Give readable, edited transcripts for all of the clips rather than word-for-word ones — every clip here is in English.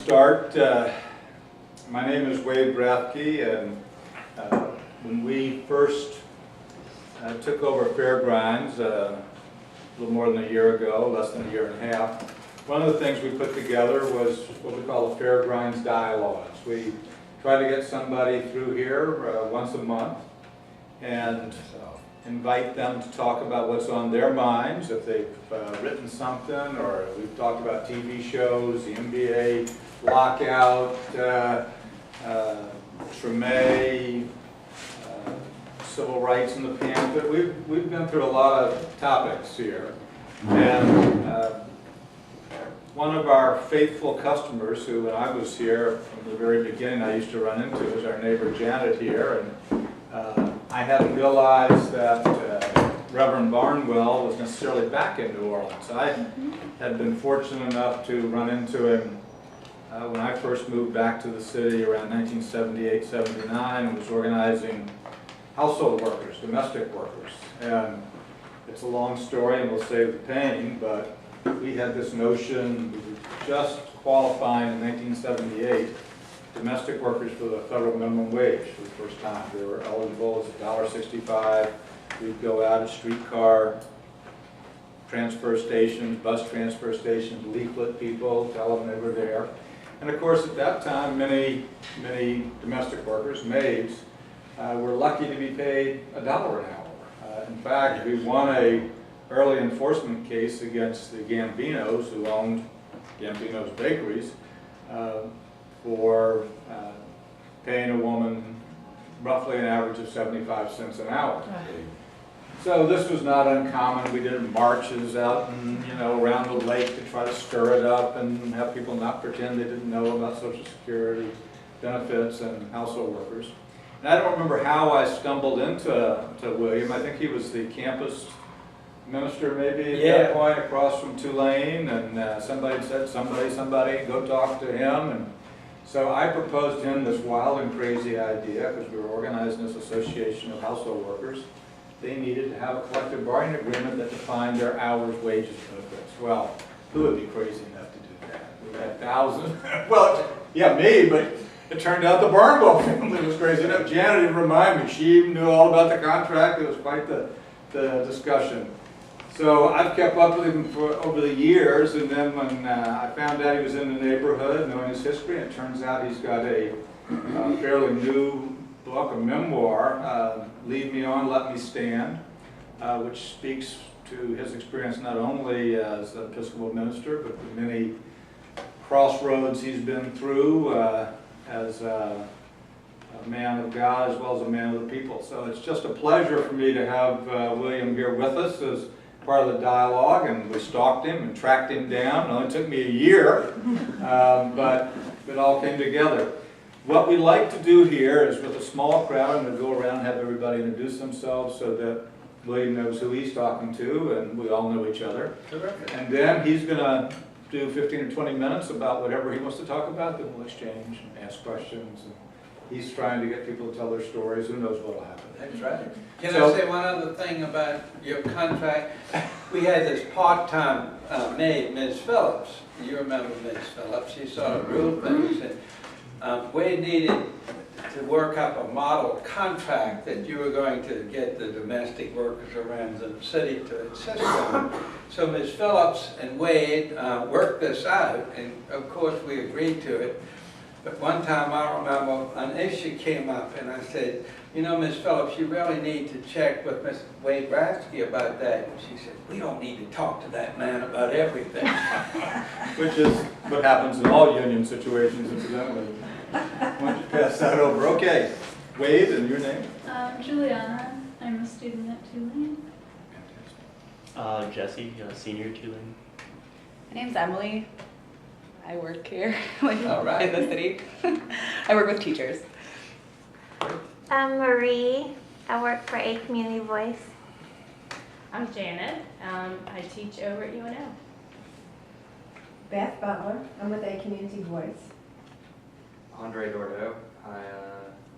start. My name is Wade Rathke, and when we first took over Fair Grinds a little more than a year ago, less than a year and a half, one of the things we put together was what we call the Fair Grinds Dialogues. We try to get somebody through here once a month and invite them to talk about what's on their minds, if they've written something, or we've talked about TV shows, the NBA lockout, Treme, civil rights in the pamphlet. We've been through a lot of topics here. And one of our faithful customers, who when I was here from the very beginning I used to run into, is our neighbor Janet here. And I hadn't realized that Reverend Barnwell was necessarily back in New Orleans. I had been fortunate enough to run into him when I first moved back to the city around 1978-79 and was organizing household workers, domestic workers. And it's a long story and we'll save the pain, but we had this notion, we were just qualifying in 1978 domestic workers for the federal minimum wage for the first time. They were eligible as $1.65. We'd go out at streetcar transfer stations, bus transfer stations, leaflet people, tell them they were there. And of course, at that time, many domestic workers, maids, were lucky to be paid $1 an hour. In fact, we won a early enforcement case against the Gambinos, who owned Gambino's Bakeries, for paying a woman roughly an average of 75 cents an hour. So this was not uncommon. We did marches out and, around the lake to try to stir it up and have people not pretend they didn't know about Social Security benefits and household workers. And I don't remember how I stumbled into William. I think he was the campus minister maybe at that point across from Tulane, and somebody said, somebody, go talk to him. And so I proposed him this wild and crazy idea, because we were organizing this association of household workers. They needed to have a collective bargaining agreement that defined their hours, wages, and benefits. Well, who would be crazy enough to do that? We had thousands. Well, yeah, me, but it turned out the Barnwell family was crazy enough. Janet didn't remind me. She even knew all about the contract. It was quite the discussion. So I've kept up with him over the years, and then when I found out he was in the neighborhood, knowing his history, it turns out he's got a fairly new book, a memoir, Lead Me On, Let Me Stand, which speaks to his experience not only as an Episcopal minister, but the many crossroads he's been through as a man of God as well as a man of the people. So it's just a pleasure for me to have William here with us as part of the dialogue, and we stalked him and tracked him down. It only took me a year, but it all came together. What we like to do here is, with a small crowd, I'm going to go around and have everybody introduce themselves so that William knows who he's talking to and we all know each other. Terrific. And then he's going to do 15 or 20 minutes about whatever he wants to talk about, then we'll exchange and ask questions. And he's trying to get people to tell their stories. Who knows what will happen. That's right. Can I say one other thing about your contract? We had this part-time maid, Ms. Phillips. You remember Ms. Phillips. She sort of ruled things. And we needed to work up a model contract that you were going to get the domestic workers around the city to insist on. So Ms. Phillips and Wade worked this out, and of course we agreed to it. But one time I remember an issue came up, and I said, Ms. Phillips, you really need to check with Mr. Wade Rathke about that. And she said, we don't need to talk to that man about everything. Which is what happens in all union situations, incidentally. Why don't you pass that over? Okay. Wade, and your name? Juliana. I'm a student at Tulane. Jesse, senior at Tulane. My name's Emily. I work here in the city. I work with teachers. I'm Marie. I work for A Community Voice. I'm Janet. I teach over at UNO. Beth Butler. I'm with A Community Voice. Andre Dordeau. I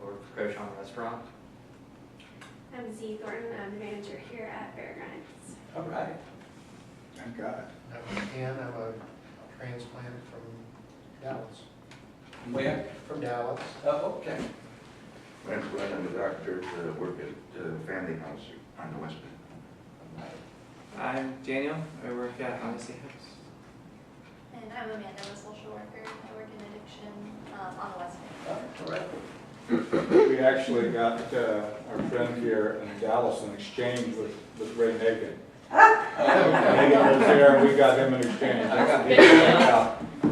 work for Coach on Restaurant. I'm Z Thornton. I'm the manager here at Fair Grinds. All right. Thank God. I'm Ken. I'm a transplant from Dallas. Where? From Dallas. Oh, okay. I'm Glenn, I'm a doctor, work at Family House on the West End. I'm Daniel. I work at Odyssey House. And I'm Amanda, I'm a social worker. I work in addiction on the West End. Oh, terrific. We actually got our friend here in Dallas in exchange with Ray Nagin. Nagin was there, and we got him in exchange.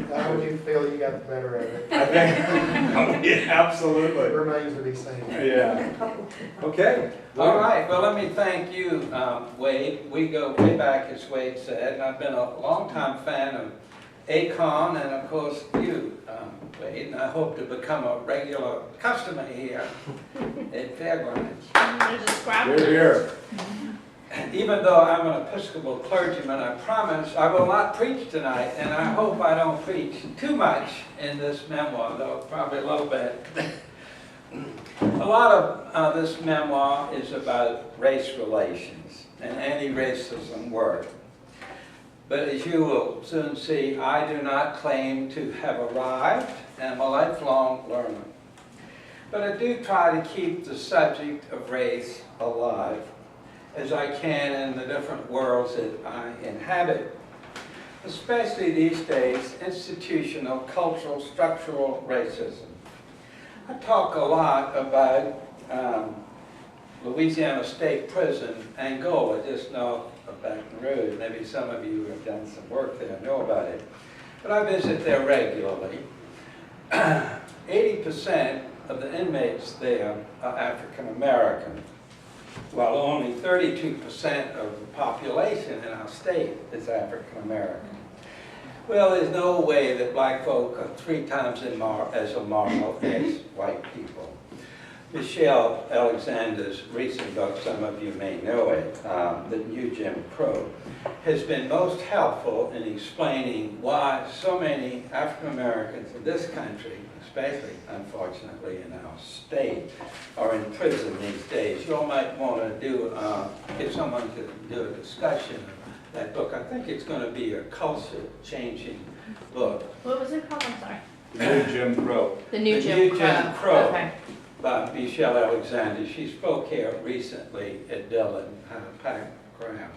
How would you feel you got the better of it? I think, yeah, absolutely. It remains to be seen. Yeah. Okay. All right, well, let me thank you, Wade. We go way back, as Wade said, and I've been a longtime fan of ACON and, of course, you, Wade, and I hope to become a regular customer here at Fair Grinds. There's a scrap. We're here. Even though I'm an Episcopal clergyman, I promise I will not preach tonight, and I hope I don't preach too much in this memoir, though probably a little bit. A lot of this memoir is about race relations and anti-racism work. But as you will soon see, I do not claim to have arrived, and I'm a lifelong learner. But I do try to keep the subject of race alive as I can in the different worlds that I inhabit. Especially these days, institutional, cultural, structural racism. I talk a lot about Louisiana State Prison, Angola, just north of Baton Rouge. Maybe some of you have done some work there, know about it. But I visit there regularly. 80% of the inmates there are African American, while only 32% of the population in our state is African American. Well, there's no way that black folk are 3 times as immoral as white people. Michelle Alexander's recent book, some of you may know it, The New Jim Crow, has been most helpful in explaining why so many African Americans in this country, especially, unfortunately, in our state, are in prison these days. You all might want to get someone to do a discussion of that book. I think it's going to be a culture-changing book. What was it called? I'm sorry. The New Jim Crow. The New The Jim New Crow. Jim Crow. Okay. By Michelle Alexander. She spoke here recently at Dillon, packed crowd.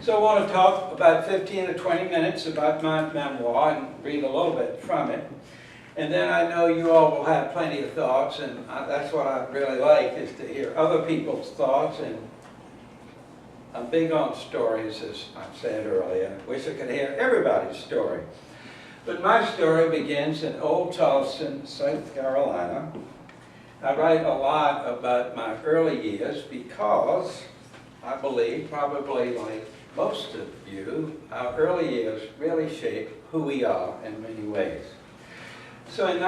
So I want to talk about 15 to 20 minutes about my memoir and read a little bit from it. And then I know you all will have plenty of thoughts, and that's what I really like, is to hear other people's thoughts. And I'm big on stories, as I said earlier. I wish I could hear everybody's story. But my story begins in Old Charleston, South Carolina. I write a lot about my early years because I believe, probably like most of you, our early years really shape who we are in many ways. So in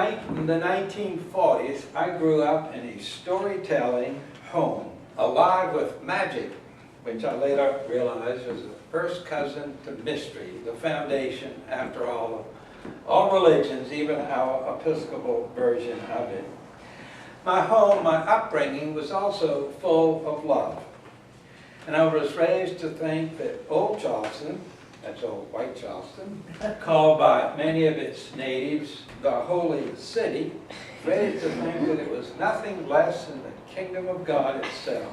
the 1940s, I grew up in a storytelling home, alive with magic, which I later realized was the first cousin to mystery, the foundation, after all religions, even our Episcopal version of it. My home, my upbringing, was also full of love. And I was raised to think that Old Charleston, that's old white Charleston, called by many of its natives the Holy City, raised to think that it was nothing less than the kingdom of God itself.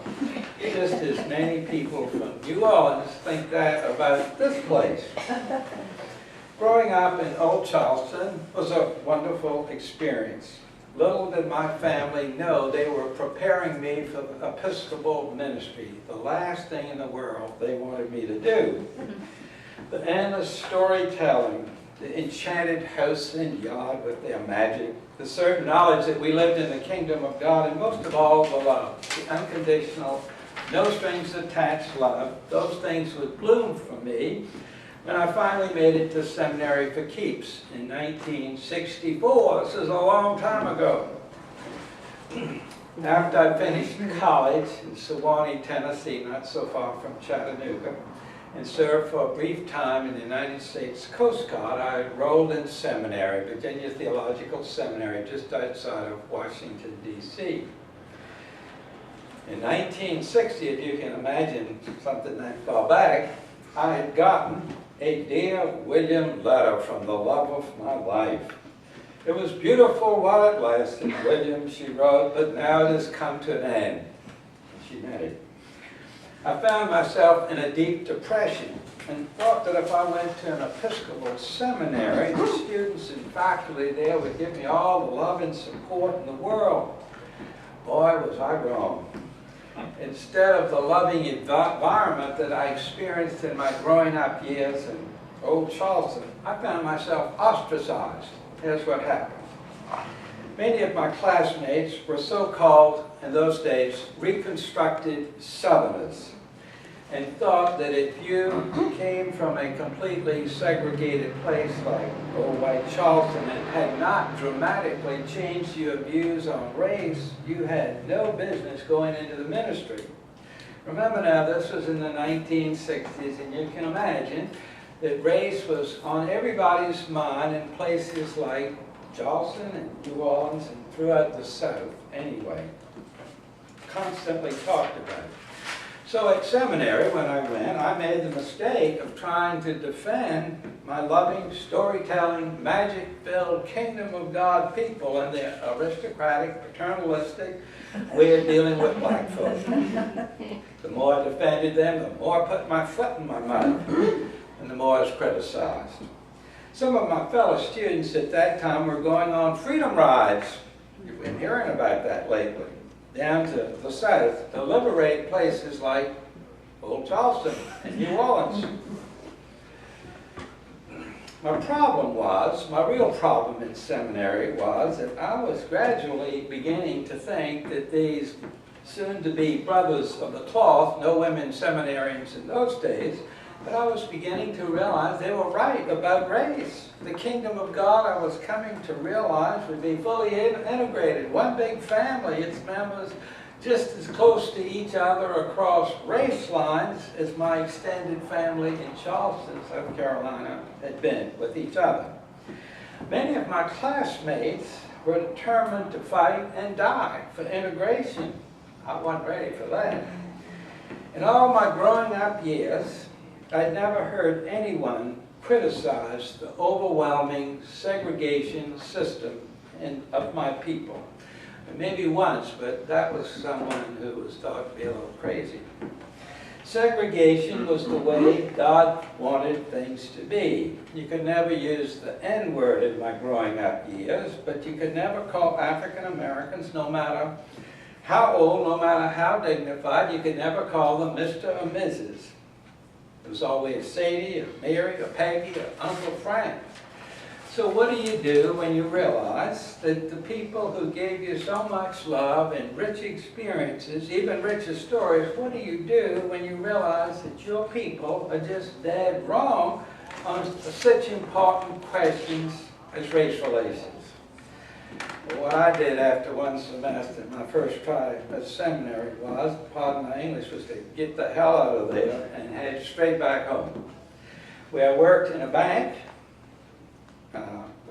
Just as many people from New Orleans think that about this place. Growing up in Old Charleston was a wonderful experience. Little did my family know they were preparing me for the Episcopal ministry, the last thing in the world they wanted me to do. The endless storytelling, the enchanted house and yard with their magic, the certain knowledge that we lived in the kingdom of God, and most of all, the love, the unconditional, no strings attached love. Those things would bloom for me when I finally made it to seminary for keeps in 1964. This is a long time ago. After I finished college in Sewanee, Tennessee, not so far from Chattanooga, and served for a brief time in the United States Coast Guard, I enrolled in seminary, Virginia Theological Seminary, just outside of Washington, D.C. In 1960, if you can imagine something that far back, I had gotten a Dear William letter from the love of my life. It was beautiful while it lasted, William, she wrote, but now it has come to an end. She meant it. I found myself in a deep depression and thought that if I went to an Episcopal seminary, the students and faculty there would give me all the love and support in the world. Boy, was I wrong. Instead of the loving environment that I experienced in my growing up years in Old Charleston, I found myself ostracized. Here's what happened. Many of my classmates were so-called, in those days, reconstructed Southerners, and thought that if you came from a completely segregated place like old white Charleston and had not dramatically changed your views on race, you had no business going into the ministry. Remember now, this was in the 1960s, and you can imagine that race was on everybody's mind in places like Charleston and New Orleans and throughout the South anyway. Constantly talked about it. So at seminary, when I went, I made the mistake of trying to defend my loving, storytelling, magic-filled kingdom of God people and their aristocratic, paternalistic way of dealing with black folk. The more I defended them, the more I put my foot in my mouth, and the more I was criticized. Some of my fellow students at that time were going on freedom rides. You've been hearing about that lately. Down to the South to liberate places like Old Charleston and New Orleans. My real problem in seminary was that I was gradually beginning to think that these soon-to-be brothers of the cloth, no women seminarians in those days, but I was beginning to realize they were right about race. The kingdom of God, I was coming to realize, would be fully integrated. One big family, its members just as close to each other across race lines as my extended family in Charleston, South Carolina, had been with each other. Many of my classmates were determined to fight and die for integration. I wasn't ready for that. In all my growing up years, I'd never heard anyone criticize the overwhelming segregation system of my people. And maybe once, but that was someone who was thought to be a little crazy. Segregation was the way God wanted things to be. You could never use the N-word in my growing up years, but you could never call African Americans, no matter how old, no matter how dignified, you could never call them Mr. or Mrs. It was always Sadie, or Mary, or Peggy, or Uncle Frank. So what do you do when you realize that the people who gave you so much love and rich experiences, even richer stories, what do you do when you realize that your people are just dead wrong on such important questions as race relations? Well, what I did after one semester, my first try at seminary was, pardon my English, was to get the hell out of there and head straight back home, where I worked in a bank.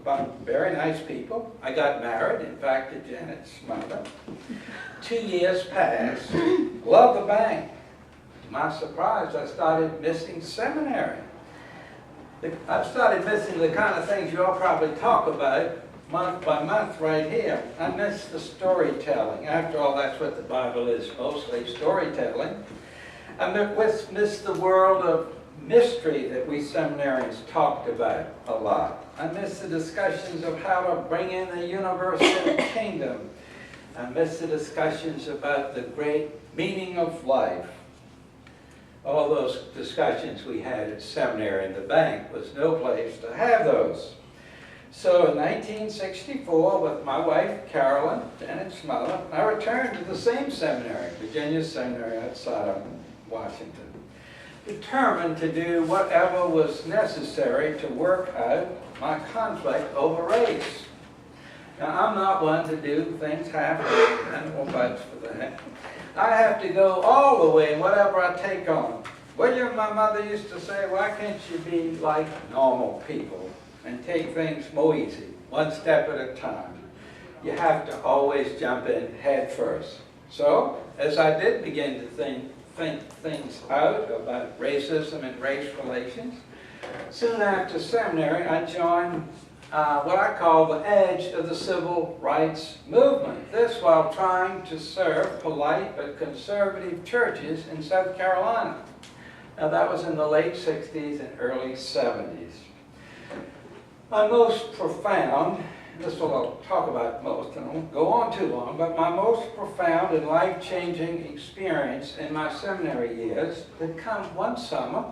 About very nice people. I got married, in fact, to Janet's mother. 2 years passed. Loved the bank. To my surprise, I started missing seminary. I started missing the kind of things you all probably talk about month by month right here. I miss the storytelling. After all, that's what the Bible is, mostly storytelling. I miss the world of mystery that we seminarians talked about a lot. I miss the discussions of how to bring in the universal kingdom. I miss the discussions about the great meaning of life. All those discussions we had at seminary and the bank was no place to have those. So in 1964, with my wife, Carolyn, Janet's mother, I returned to the same seminary, Virginia Seminary outside of Washington, determined to do whatever was necessary to work out my conflict over race. Now, I'm not one to do things half-assed, animal bites for that. I have to go all the way in whatever I take on. William, my mother used to say, why can't you be like normal people and take things more easy, one step at a time? You have to always jump in head first. So, as I did begin to think things out about racism and race relations, soon after seminary, I joined what I call the edge of the civil rights movement. This while trying to serve polite but conservative churches in South Carolina. Now that was in the late 60s and early 70s. My most profound, this is what I'll talk about most, and I won't go on too long, but my most profound and life-changing experience in my seminary years had come one summer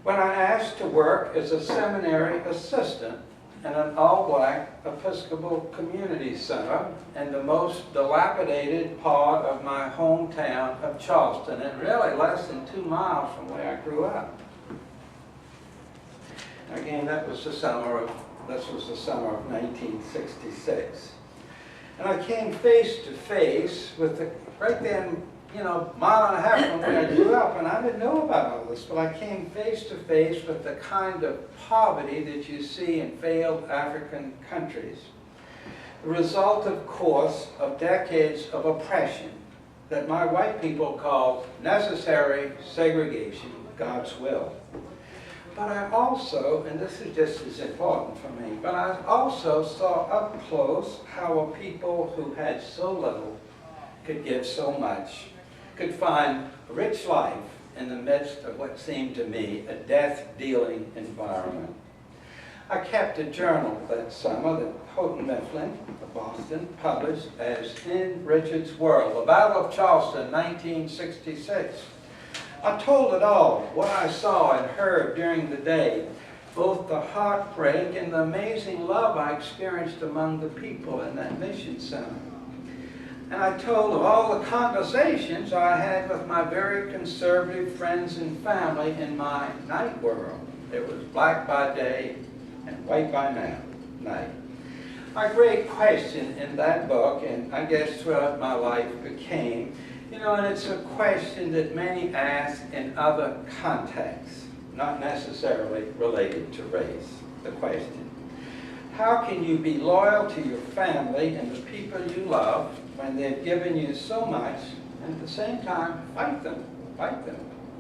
when I asked to work as a seminary assistant in an all-black Episcopal community center in the most dilapidated part of my hometown of Charleston, and really less than 2 miles from where I grew up. Again, this was the summer of 1966. And I came face to face with right then, mile and a half from where I grew up, and I didn't know about all this, but I came face to face with the kind of poverty that you see in failed African countries. The result, of course, of decades of oppression that my white people called necessary segregation, God's will. But I also, and this is just as important for me, but I also saw up close how a people who had so little could give so much, could find a rich life in the midst of what seemed to me a death-dealing environment. I kept a journal that summer that Houghton Mifflin of Boston published as In Richard's World, the Battle of Charleston, 1966. I told it all, what I saw and heard during the day, both the heartbreak and the amazing love I experienced among the people in that mission center. And I told of all the conversations I had with my very conservative friends and family in my night world. It was black by day and white by night. My great question in that book, and I guess throughout my life, became, and it's a question that many ask in other contexts, not necessarily related to race. The question, how can you be loyal to your family and the people you love when they've given you so much, and at the same time fight them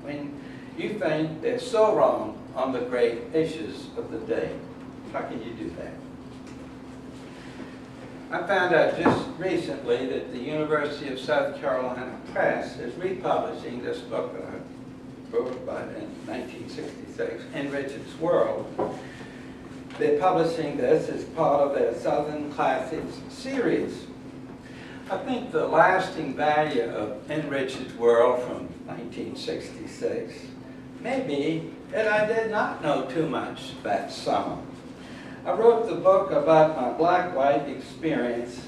when you think they're so wrong on the great issues of the day? How can you do that? I found out just recently that the University of South Carolina Press is republishing this book that I wrote about in 1966, In Richard's World. They're publishing this as part of their Southern Classics series. I think the lasting value of In Richard's World from 1966 may be that I did not know too much that summer. I wrote the book about my black-white experience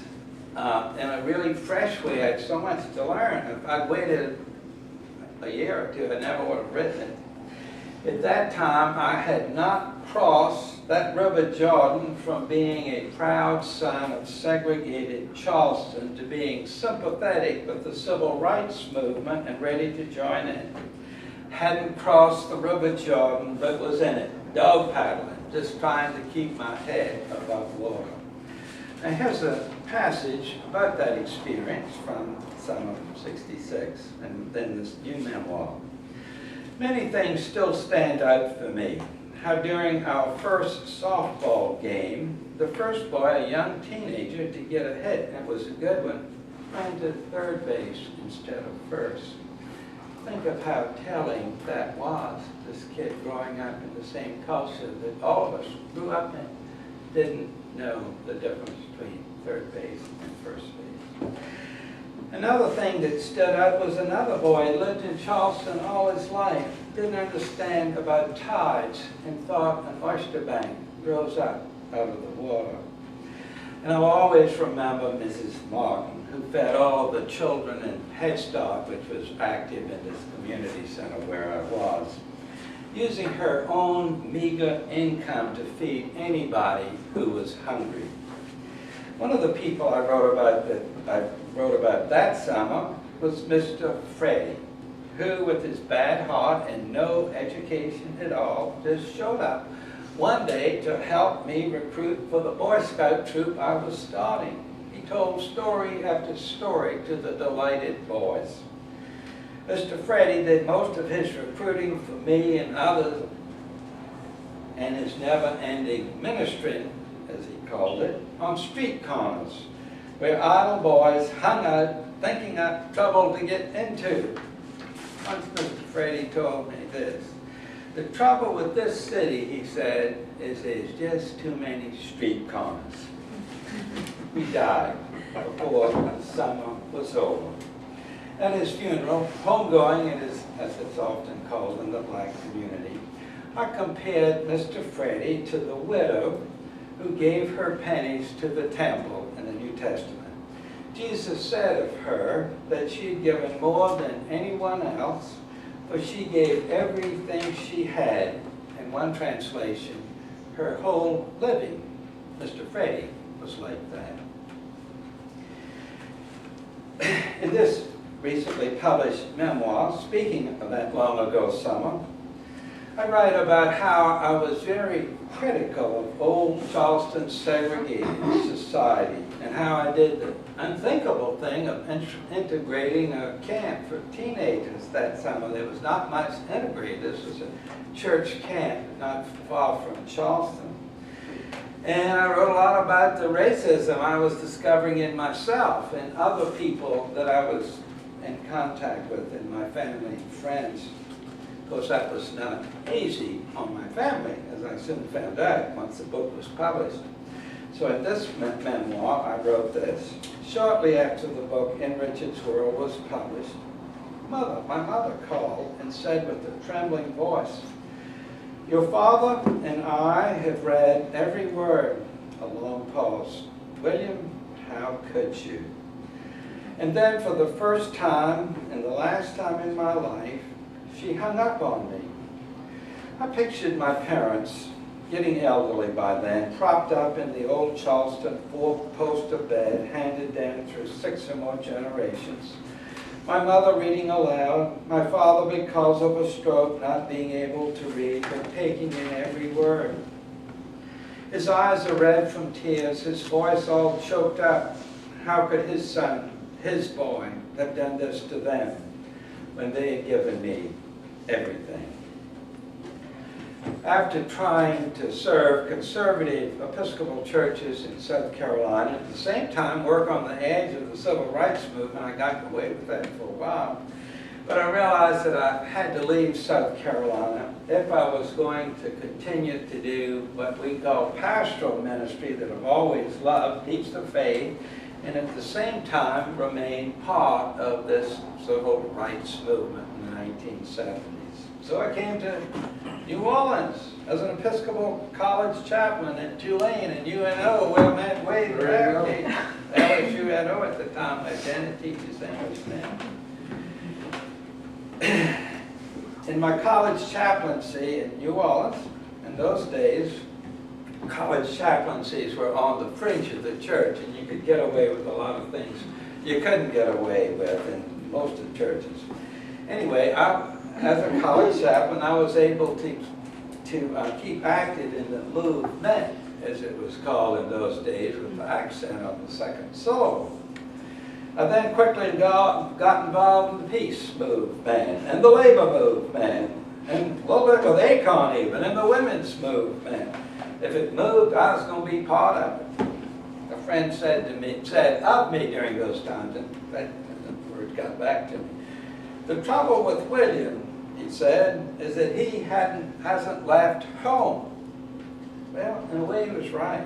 in a really fresh way. I had so much to learn. If I'd waited a year or two, I never would have written it. At that time, I had not crossed that River Jordan from being a proud son of segregated Charleston to being sympathetic with the civil rights movement and ready to join in. Hadn't crossed the River Jordan, but was in it, dog paddling, just trying to keep my head above water. Now here's a passage about that experience from summer of '66, and then this new memoir. Many things still stand out for me. How during our first softball game, the first boy, a young teenager, to get a hit, and it was a good one, ran to third base instead of first. Think of how telling that was, this kid growing up in the same culture that all of us grew up in, didn't know the difference between third base and first base. Another thing that stood out was another boy who lived in Charleston all his life, didn't understand about tides, and thought an oyster bank grows up out of the water. And I'll always remember Mrs. Martin, who fed all the children in Head Start, which was active in this community center where I was, using her own meager income to feed anybody who was hungry. One of the people I wrote about that summer was Mr. Freddie, who, with his bad heart and no education at all, just showed up one day to help me recruit for the Boy Scout troop I was starting. He told story after story to the delighted boys. Mr. Freddie did most of his recruiting for me and others and his never-ending ministry, as he called it, on street corners, where idle boys hung out thinking up trouble to get into. Once Mr. Frady told me this. The trouble with this city, he said, is there's just too many street corners. He died before the summer was over. At his funeral, homegoing, as it's often called in the black community, I compared Mr. Frady to the widow who gave her pennies to the temple in the New Testament. Jesus said of her that she had given more than anyone else, for she gave everything she had. In one translation, her whole living. Mr. Frady was like that. In this recently published memoir, speaking of that long ago summer, I write about how I was very critical of old Charleston's segregated society and how I did the unthinkable thing of integrating a camp for teenagers that summer. There was not much integrated. This was a church camp not far from Charleston. And I wrote a lot about the racism I was discovering in myself and other people that I was in contact with in my family and friends. Of course, that was not easy on my family, as I soon found out once the book was published. So in this memoir, I wrote this. Shortly after the book In Richard's World was published, my mother called and said with a trembling voice, "Your father and I have read every word." A long pause. "William, how could you?" And then for the first time and the last time in my life, she hung up on me. I pictured my parents, getting elderly by then, propped up in the old Charleston four-poster bed handed down through 6 or more generations. My mother reading aloud, my father, because of a stroke, not being able to read, but taking in every word. His eyes are red from tears, his voice all choked up. How could his son, his boy, have done this to them when they had given me everything? After trying to serve conservative Episcopal churches in South Carolina, at the same time work on the edge of the civil rights movement, I got away with that for a while. But I realized that I had to leave South Carolina if I was going to continue to do what we call pastoral ministry that I've always loved, teach the faith, and at the same time remain part of this civil rights movement in the 1970s. So I came to New Orleans as an Episcopal college chaplain at Tulane and UNO, where I met Wade Bradley, LSUNO at the time. My Janet teaches English now. In my college chaplaincy in New Orleans, in those days, college chaplaincies were on the fringe of the church, and you could get away with a lot of things you couldn't get away with in most of the churches. Anyway, as a college chaplain, I was able to keep active in the movement, as it was called in those days, with the accent on the second syllable. I then quickly got involved in the peace movement, and the labor movement, and a little bit with ACON even, and the women's movement. If it moved, I was going to be part of it. A friend said of me during those times, and that word got back to me. The trouble with William, he said, is that he hasn't left home. Well, in a way, he was right.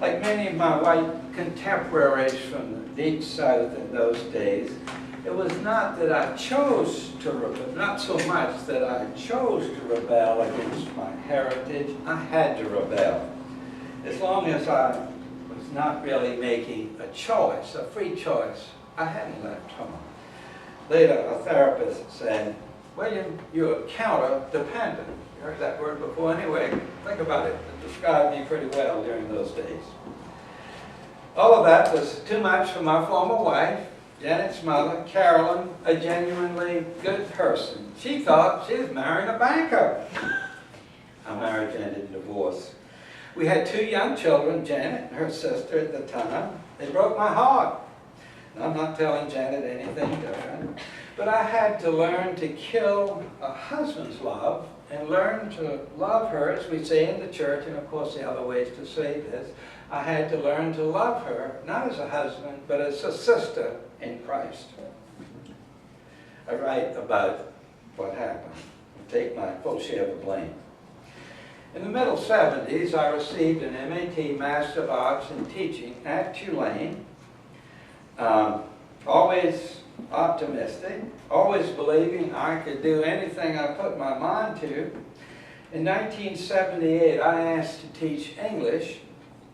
Like many of my white contemporaries from the deep South in those days, it was not that I chose to rebel, not so much that I chose to rebel against my heritage. I had to rebel. As long as I was not really making a choice, a free choice, I hadn't left home. Later, a therapist said, "William, you're counter-dependent." You heard that word before? Anyway, think about it. It described me pretty well during those days. All of that was too much for my former wife, Janet's mother, Carolyn, a genuinely good person. She thought she was marrying a banker. Our marriage ended in divorce. We had 2 young children, Janet and her sister at the time. They broke my heart. I'm not telling Janet anything different, but I had to learn to kill a husband's love and learn to love her, as we say in the church, and of course the other ways to say this, I had to learn to love her, not as a husband, but as a sister in Christ. I write about what happened, and take my full share of the blame. In the middle 70s, I received an MAT Master of Arts in Teaching at Tulane. Always optimistic, always believing I could do anything I put my mind to. In 1978, I asked to teach English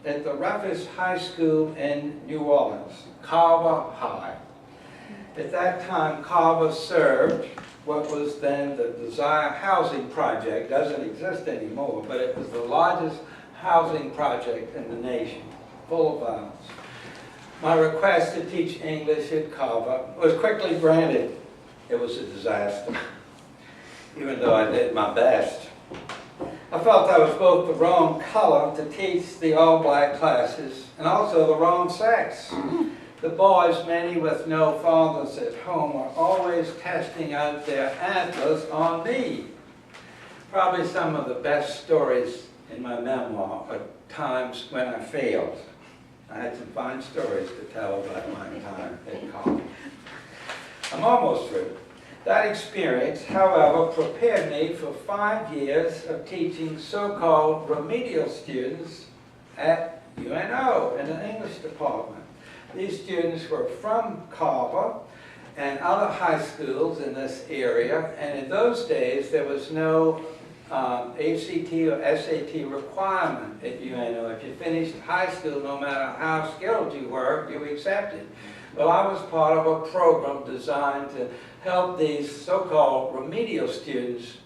at the roughest high school in New Orleans, Carver High. At that time, Carver served what was then the Desire Housing Project. Doesn't exist anymore, but it was the largest housing project in the nation, full of violence. My request to teach English at Carver was quickly granted. It was a disaster, even though I did my best. I felt I was both the wrong color to teach the all-black classes and also the wrong sex. The boys, many with no fathers at home, were always testing out their antlers on me. Probably some of the best stories in my memoir are times when I failed. I had some fine stories to tell about my time at college. I'm almost through. That experience, however, prepared me for 5 years of teaching so-called remedial students at UNO in the English department. These students were from Carver and other high schools in this area, and in those days there was no ACT or SAT requirement at UNO. If you finished high school, no matter how skilled you were, you were accepted. Well, I was part of a program designed to help these so-called remedial students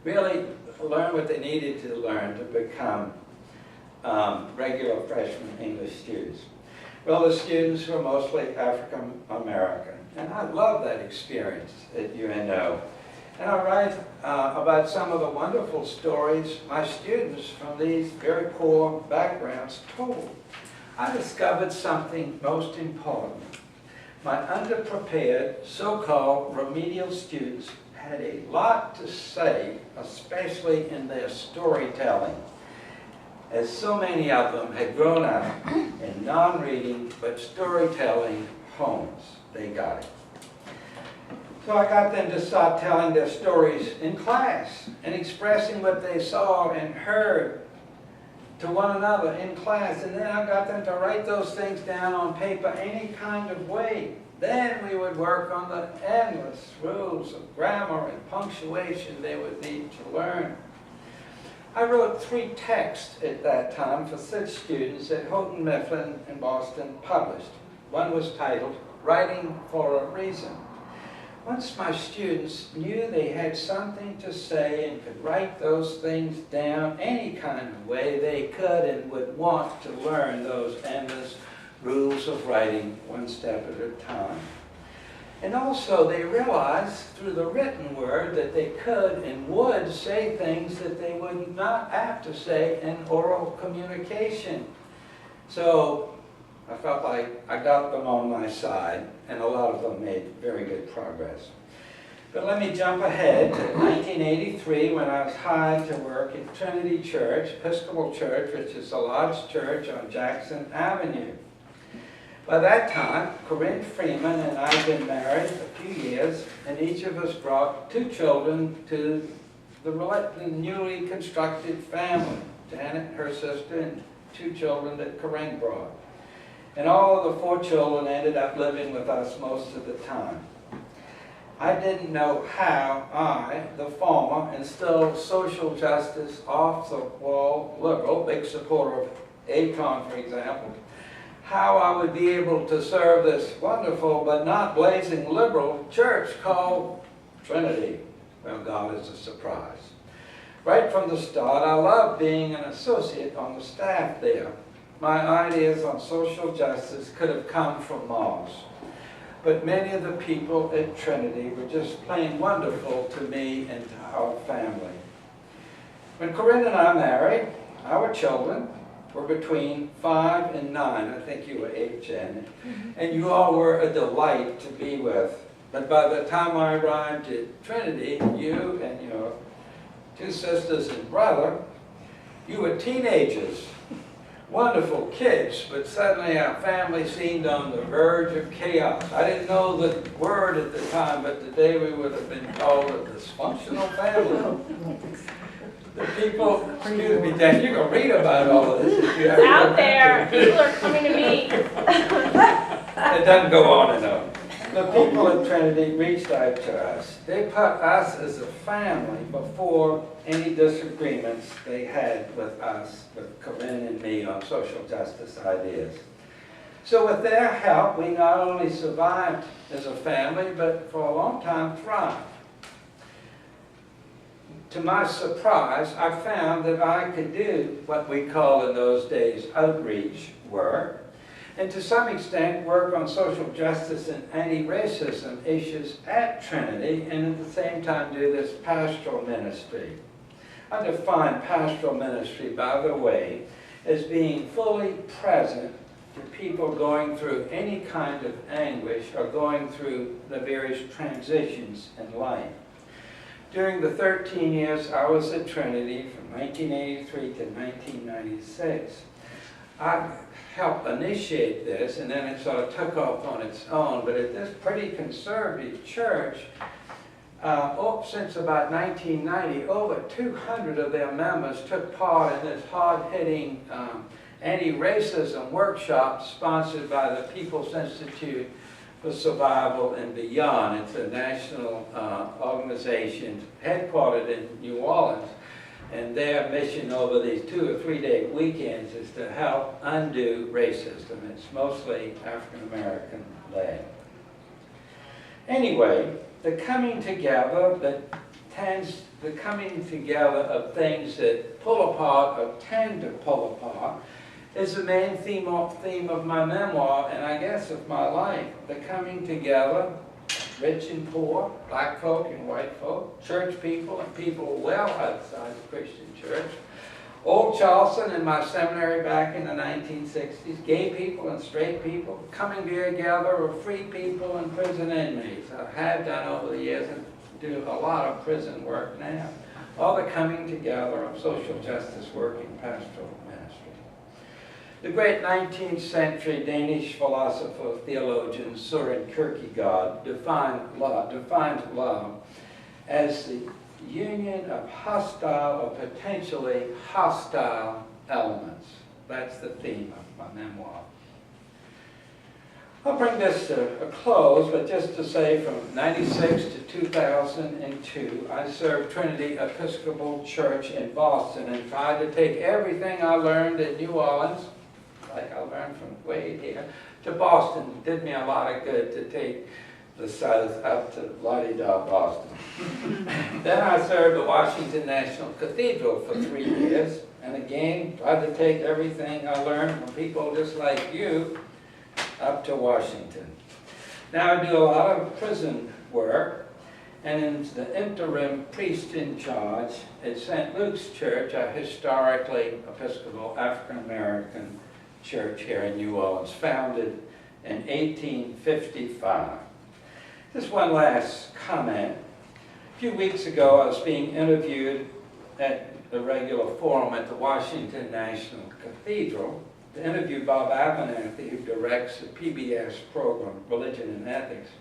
really learn what they needed to learn to become regular freshman English students. Well, the students were mostly African American, and I loved that experience at UNO. And I write about some of the wonderful stories my students from these very poor backgrounds told. I discovered something most important. My underprepared, so-called remedial students had a lot to say, especially in their storytelling, as so many of them had grown up in non-reading but storytelling homes. They got it. So I got them to start telling their stories in class and expressing what they saw and heard to one another in class. And then I got them to write those things down on paper any kind of way. Then we would work on the endless rules of grammar and punctuation they would need to learn. I wrote 3 texts at that time for 6 students at Houghton Mifflin in Boston published. One was titled, Writing for a Reason. Once my students knew they had something to say and could write those things down any kind of way, they could and would want to learn those endless rules of writing one step at a time. And also they realized through the written word that they could and would say things that they would not have to say in oral communication. So I felt like I got them on my side, and a lot of them made very good progress. But let me jump ahead to 1983 when I was hired to work at Trinity Church, Episcopal Church, which is a large church on Jackson Avenue. By that time, Corinne Freeman and I had been married a few years, and each of us brought 2 children to the newly constructed family. Janet, her sister, and 2 children that Corinne brought. And all of the 4 children ended up living with us most of the time. I didn't know how I, the former and still social justice, off-the-wall liberal, big supporter of Akon, for example, how I would be able to serve this wonderful but not blazing liberal church called Trinity. Well, God is a surprise. Right from the start, I loved being an associate on the staff there. My ideas on social justice could have come from Mars. But many of the people at Trinity were just plain wonderful to me and to our family. When Corinne and I married, our children were between 5 and 9. I think you were 8, Janet. And you all were a delight to be with. But by the time I arrived at Trinity, you and your two sisters and brother, you were teenagers, wonderful kids, but suddenly our family seemed on the verge of chaos. I didn't know the word at the time, but today we would have been called a dysfunctional family. The people, excuse me, Dan, you can read about all of this if you have Out there, people are coming to me. It doesn't go on and on. The people at Trinity reached out to us. They put us as a family before any disagreements they had with us, with Corinne and me, on social justice ideas. So with their help, we not only survived as a family, but for a long time thrived. To my surprise, I found that I could do what we call in those days outreach work, and to some extent work on social justice and anti-racism issues at Trinity, and at the same time do this pastoral ministry. I define pastoral ministry, by the way, as being fully present to people going through any kind of anguish or going through the various transitions in life. During the 13 years I was at Trinity, from 1983 to 1996, I helped initiate this, and then it sort of took off on its own. But at this pretty conservative church, since about 1990, over 200 of their members took part in this hard-hitting anti-racism workshop sponsored by the People's Institute for Survival and Beyond. It's a national organization headquartered in New Orleans. And their mission over these 2 or 3 day weekends is to help undo racism. It's mostly African-American led. Anyway, the coming together of things that pull apart or tend to pull apart is the main theme of my memoir, and I guess of my life. The coming together, rich and poor, black folk and white folk, church people and people well outside the Christian church, Old Charleston and my seminary back in the 1960s, gay people and straight people, coming together of free people and prison inmates. I have done over the years and do a lot of prison work now. All the coming together of social justice work in pastoral ministry. The great 19th century Danish philosopher, theologian Søren Kierkegaard defined love as the union of hostile or potentially hostile elements. That's the theme of my memoir. I'll bring this to a close, but just to say from 96 to 2002, I served Trinity Episcopal Church in Boston and tried to take everything I learned in New Orleans, like I learned from Wade here, to Boston. It did me a lot of good to take the South up to la-di-da Boston. Then I served the Washington National Cathedral for 3 years, and again tried to take everything I learned from people just like you up to Washington. Now I do a lot of prison work, and in the interim priest in charge at St. Luke's Church, a historically Episcopal African-American church here in New Orleans, founded in 1855. Just one last comment. A few weeks ago, I was being interviewed at the regular forum at the Washington National Cathedral to interview Bob Abernathy, who directs the PBS program, Religion and Ethics.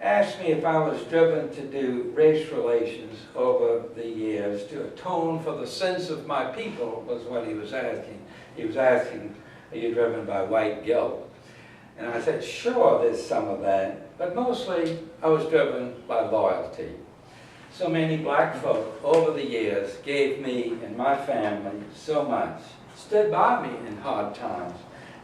Asked me if I was driven to do race relations over the years to atone for the sins of my people, was what he was asking. He was asking, are you driven by white guilt? And I said, sure, there's some of that, but mostly I was driven by loyalty. So many black folk over the years gave me and my family so much, stood by me in hard times.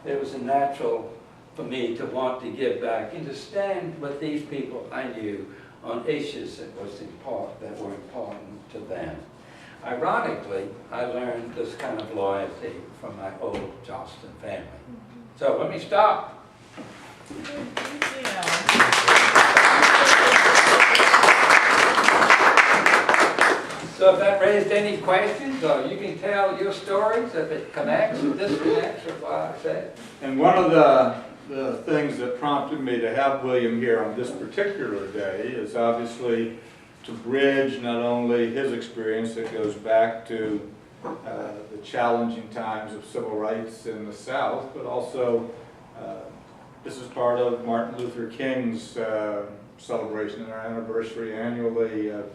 It was a natural for me to want to give back and to stand with these people I knew on issues that were important to them. Ironically, I learned this kind of loyalty from my old Charleston family. So let me stop. So if that raised any questions, or you can tell your stories, if it connects or disconnects with what I said. And one of the things that prompted me to have William here on this particular day is obviously to bridge not only his experience that goes back to the challenging times of civil rights in the South, but also this is part of Martin Luther King's celebration and our anniversary annually of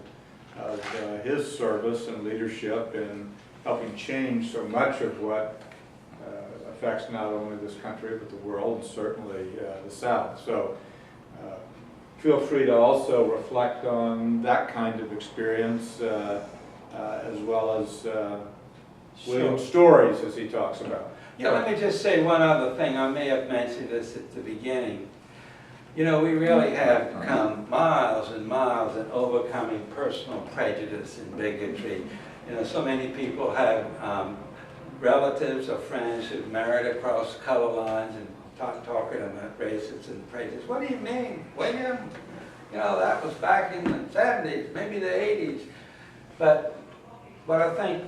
his service and leadership in helping change so much of what affects not only this country but the world, and certainly the South. So feel free to also reflect on that kind of experience as well as William's stories as he talks about. Yeah, let me just say one other thing. I may have mentioned this at the beginning. You know, we really have come miles and miles in overcoming personal prejudice and bigotry. You know, so many people have relatives or friends who've married across color lines and talking about races and prejudice. What do you mean, William? You know, that was back in the 70s, maybe the 80s. But what I think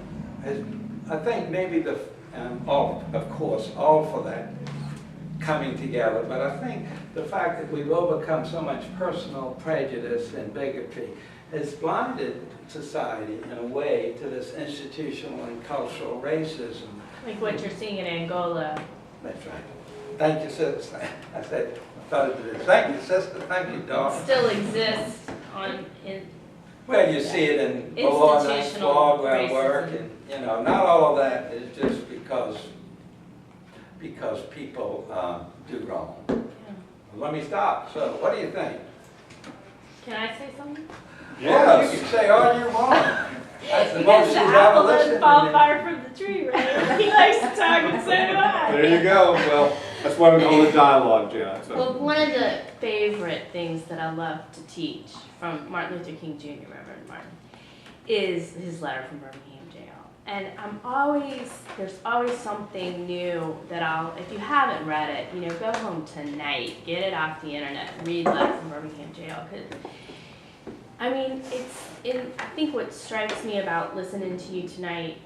maybe the, of course, all for that coming together, but I think the fact that we've overcome so much personal prejudice and bigotry has blinded society in a way to this institutional and cultural racism. Like what you're seeing in Angola. That's right. Thank you, sister. I said, I thought it did. Thank you, sister. Thank you, daughter. Still exists in Well, you see it in the law night blog where I work, and you know, not all of that is just because people do wrong. Yeah. Let me stop. So, what do you think? Can I say something? Yes. You can say all you want. That's the Because most the you've apple ever doesn't listened fall to me. far from the tree, right? He likes to talk and so do I. There you go. Well, that's why we call it dialogue, Janet. So. Well, one of the favorite things that I love to teach from Martin Luther King Jr., Reverend Martin, is his letter from Birmingham jail. And there's always something new that if you haven't read it, you know, go home tonight, get it off the internet, read Letter from Birmingham Jail. Because, I mean, I think what strikes me about listening to you tonight,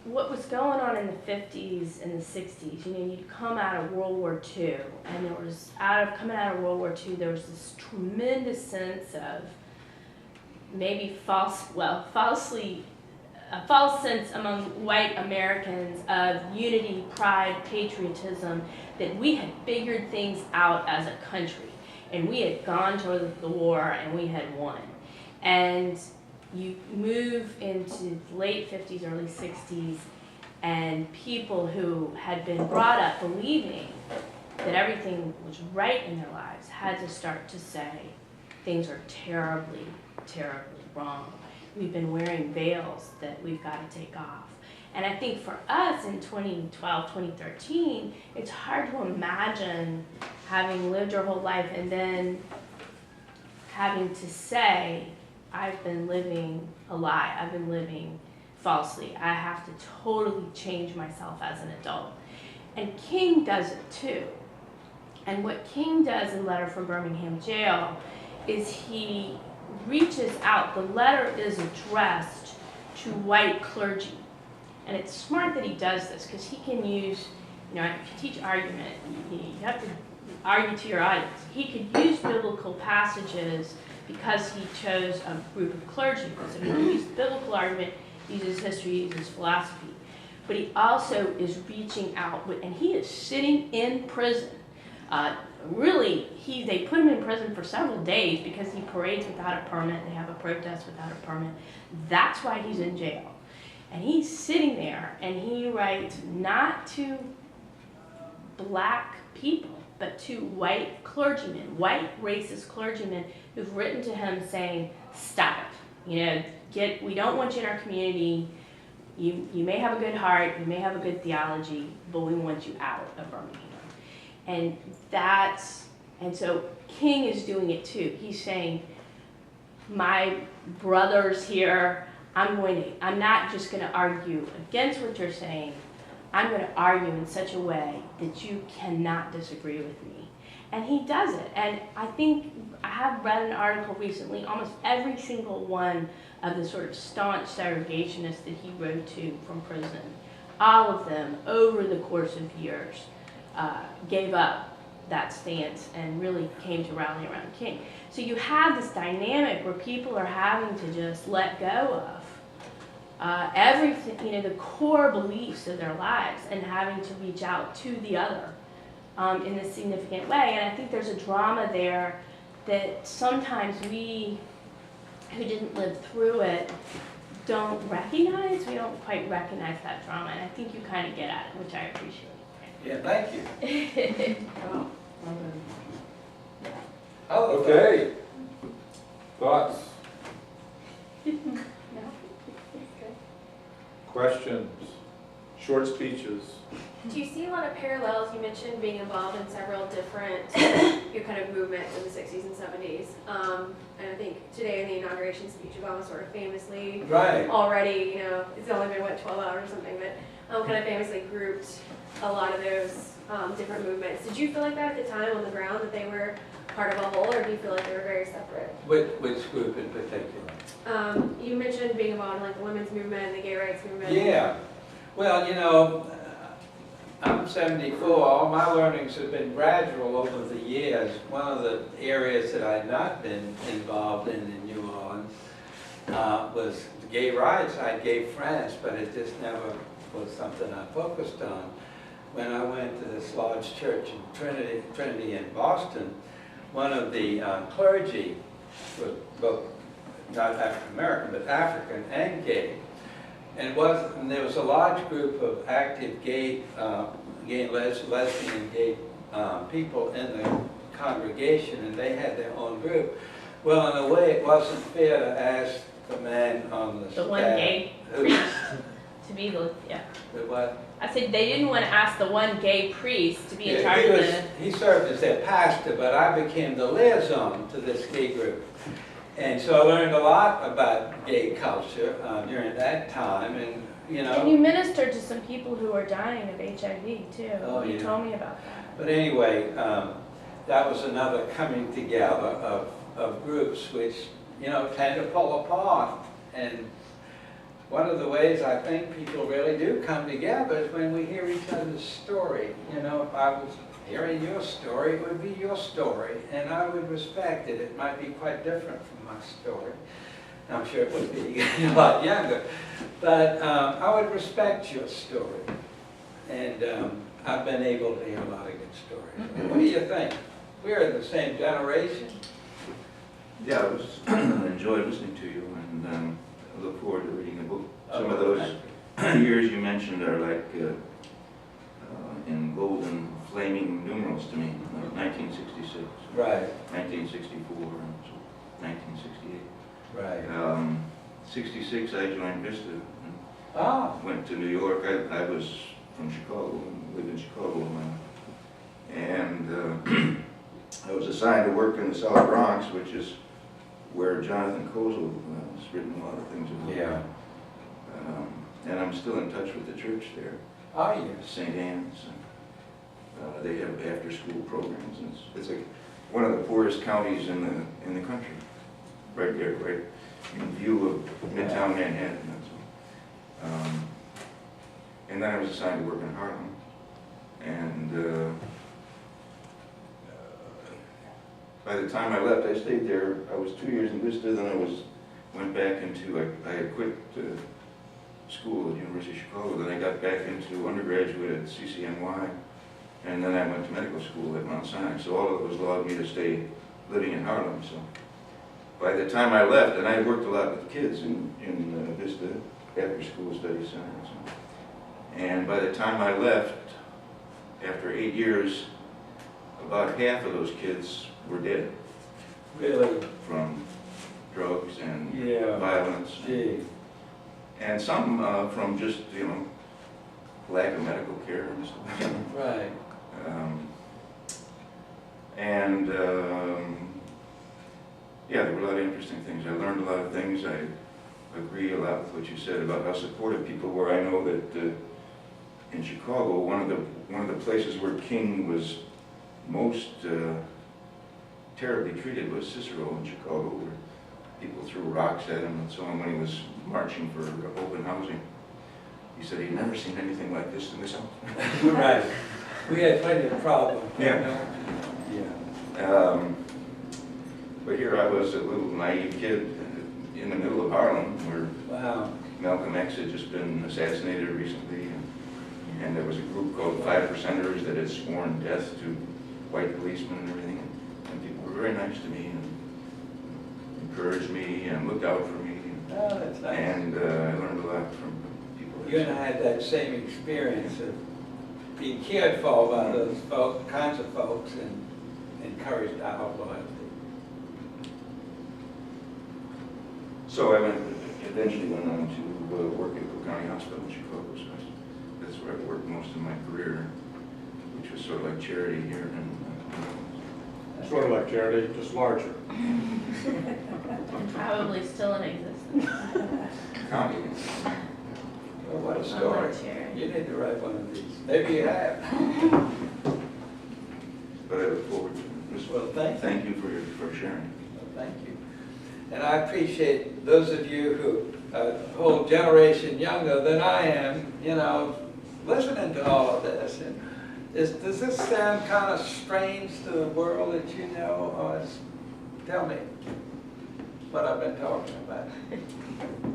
what was going on in the 50s and the 60s, you know, you'd come out of World War II, and coming out of World War II, there was this tremendous sense of maybe a false sense among white Americans of unity, pride, patriotism, that we had figured things out as a country, and we had gone to the war and we had won. And you move into the late 50s, early 60s, and people who had been brought up believing that everything was right in their lives had to start to say things are terribly, terribly wrong. We've been wearing veils that we've got to take off. And I think for us in 2012, 2013, it's hard to imagine having lived your whole life and then having to say, I've been living a lie, I've been living falsely. I have to totally change myself as an adult. And King does it too. And what King does in Letter from Birmingham Jail is he reaches out. The letter is addressed to white clergy. And it's smart that he does this because he can use, you know, if you teach argument, you have to argue to your audience. He could use biblical passages because he chose a group of clergy. So he uses biblical argument, uses history, uses philosophy. But he also is reaching out, and he is sitting in prison. They put him in prison for several days because he parades without a permit. They have a protest without a permit. That's why he's in jail. And he's sitting there, and he writes not to black people, but to white clergymen, white racist clergymen who've written to him saying, stop it. You know, we don't want you in our community. You may have a good heart, you may have a good theology, but we want you out of Birmingham. And so King is doing it too. He's saying, my brothers here, I'm not just going to argue against what you're saying. I'm going to argue in such a way that you cannot disagree with me. And he does it. And I think I have read an article recently, almost every single one of the sort of staunch segregationists that he wrote to from prison, all of them over the course of years gave up that stance and really came to rally around King. So you have this dynamic where people are having to just let go of everything, the core beliefs of their lives, and having to reach out to the other in a significant way. And I think there's a drama there that sometimes we, who didn't live through it, don't recognize. We don't quite recognize that drama, and I think you kind of get at it, which I appreciate. Yeah, thank you. Okay. Thoughts? Questions? Short speeches? Do you see a lot of parallels? You mentioned being involved in several different kind of movements in the 60s and 70s. And I think today in the inauguration speech, Obama sort of famously already, it's only been, 12 hours or something, but kind of famously grouped a lot of those different movements. Did you feel like that at the time on the ground, that they were part of a whole, or do you feel like they were very separate? Which group in particular? You mentioned being involved in like the women's movement and the gay rights movement. Yeah. Well, I'm 74. All my learnings have been gradual over the years. One of the areas that I'd not been involved in New Orleans was the gay rights. I had gay friends, but it just never was something I focused on. When I went to this large church in Trinity in Boston, one of the clergy was both not African American, but African and gay. And there was a large group of active gay, lesbian, gay people in the congregation, and they had their own group. Well, in a way, it wasn't fair to ask the man on the staff. The one gay priest to be the, The what? I said they didn't want to ask the one gay priest to be in charge of the... He served as their pastor, but I became the liaison to this gay group. And so I learned a lot about gay culture during that time, and And you ministered to some people who were dying of HIV too. Oh, you yeah. told me about that. But anyway, that was another coming together of groups which, tend to pull apart. And one of the ways I think people really do come together is when we hear each other's story. If I was hearing your story, it would be your story, and I would respect it. It might be quite different from my story. I'm sure it would be a lot younger, but I would respect your story. And I've been able to hear a lot of good stories. What do you think? We're in the same generation. Yeah, I enjoyed listening to you, and I look forward to reading the book. Some of those years you mentioned are like in golden flaming numerals to me. 1966, Right. 1964, and 1968. Right. 66, I joined Vista. Ah. Went to New York. I was from Chicago and lived in Chicago. And I was assigned to work in the South Bronx, which is where Jonathan Kozel has written a lot of things about. Yeah. And I'm still in touch with the church there. Oh, yes. St. Anne's. They have after-school programs. And it's like one of the poorest counties in the country. Right there, right in view of Midtown Manhattan. That's all. And then I was assigned to work in Harlem. And by the time I left, I stayed there. I was 2 years in Vista, then I went back into, I had quit school at the University of Chicago, then I got back into undergraduate at CCNY, and then I went to medical school at Mount Sinai. So all of those allowed me to stay living in Harlem. So by the time I left, and I worked a lot with kids in Vista after school study center and so. And by the time I left, after 8 years, about half of those kids were dead. Really? From drugs and violence. Gee. And some from just, lack of medical care and stuff. Right. Yeah, there were a lot of interesting things. I learned a lot of things. I agree a lot with what you said about how supportive people were. I know that in Chicago, one of the places where King was most terribly treated was Cicero in Chicago, where people threw rocks at him and so on when he was marching for open housing. He said he'd never seen anything like this in this house. Right. We had plenty of problems. Yeah. But here I was, a little naive kid in the middle of Harlem, where Wow. Malcolm X had just been assassinated recently, and there was a group called 5%ers that had sworn death to white policemen and everything, and people were very nice to me and encouraged me and looked out for me, Oh, that's nice. and I learned a lot from people. You and I had that same experience of being cared for by those kinds of folks and encouraged our loyalty. So I eventually went on to work at Cook County Hospital in Chicago. So that's where I worked most of my career, which was sort of like charity here. Sort of like charity, just larger. And probably still in existence. County. Well, what a Unlike story. charity. You need to write one of these. Maybe you have. But I look forward to it. Well, thank you. Thank you for sharing. Well, thank you. And I appreciate those of you who are a whole generation younger than I am, you know, listening to all of this. And does this sound kind of strange to the world that you know? Or tell me what I've been talking about.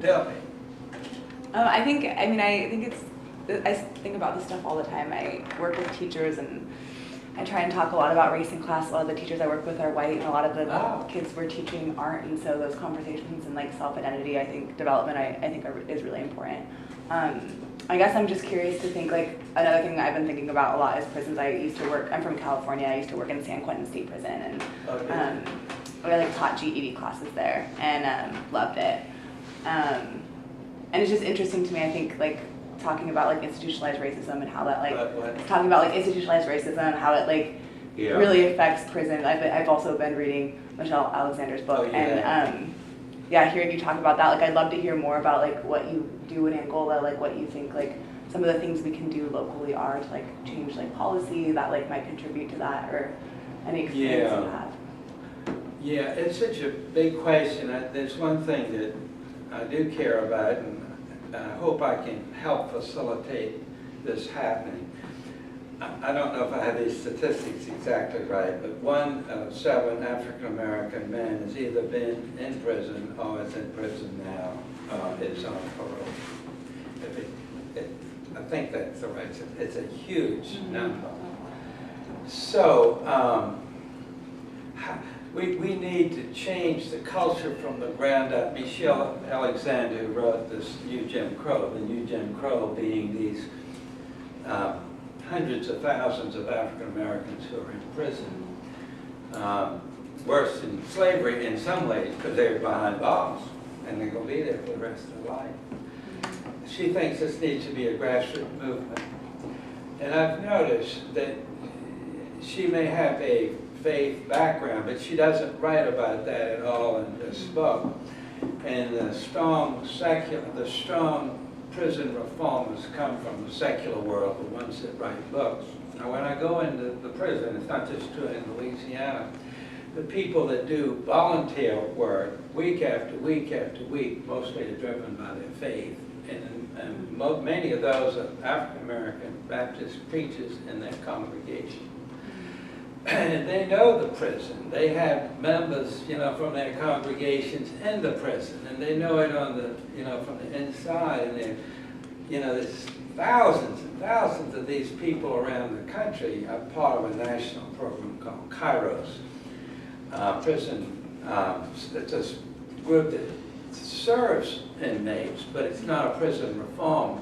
Tell me. I think I think about this stuff all the time. I work with teachers and I try and talk a lot about race in class. A lot of the teachers I work with are white, and a lot of the kids we're teaching aren't. And so those conversations and like self-identity, I think development, I think is really important. I guess I'm just curious to think, like, another thing that I've been thinking about a lot is prisons. I'm from California. I used to work in San Quentin State Prison, and I like taught GED classes there and loved it. And it's just interesting to me, I think, like, talking about like institutionalized racism and how that talking about like institutionalized racism and how it really affects prison. I've also been reading Michelle Alexander's book, and hearing you talk about that, like, I'd love to hear more about like what you do in Angola, like what you think like some of the things we can do locally are to like change like policy that like might contribute to that, or any experience you have. Yeah, it's such a big question. There's one thing that I do care about, and I hope I can help facilitate this happening. I don't know if I have these statistics exactly right, but 1 of 7 African American men has either been in prison or is in prison now, is on parole. I think that's the right, it's a huge number. So, we need to change the culture from the ground up. Michelle Alexander, who wrote this New Jim Crow, the New Jim Crow being these hundreds of thousands of African Americans who are in prison. Worse than slavery in some ways, because they're behind bars and they're going to be there for the rest of their life. She thinks this needs to be a grassroots movement. And I've noticed that she may have a faith background, but she doesn't write about that at all in this book. And the strong prison reformers come from the secular world, the ones that write books. Now, when I go into the prison, it's not just true in Louisiana, the people that do volunteer work week after week after week, mostly are driven by their faith. And many of those are African American Baptist preachers in their congregation. And they know the prison. They have members, from their congregations in the prison, and they know it on the, from the inside. And there's thousands and thousands of these people around the country are part of a national program called Kairos prison. It's a group that serves inmates, but it's not a prison reform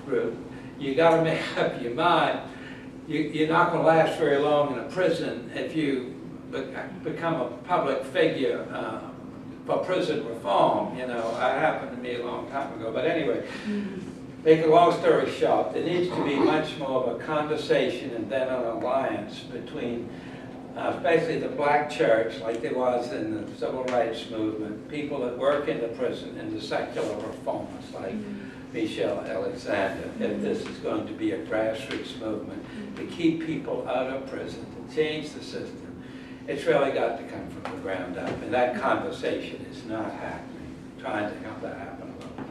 group. You got to make up your mind. You're not going to last very long in a prison if you become a public figure for prison reform. That happened to me a long time ago. But anyway, make a long story short, there needs to be much more of a conversation and then an alliance between basically the black church, like there was in the civil rights movement, people that work in the prison, and the secular reformers like Michelle Alexander, if this is going to be a grassroots movement to keep people out of prison, to change the system, it's really got to come from the ground up. And that conversation is not happening. Trying to have that happen locally.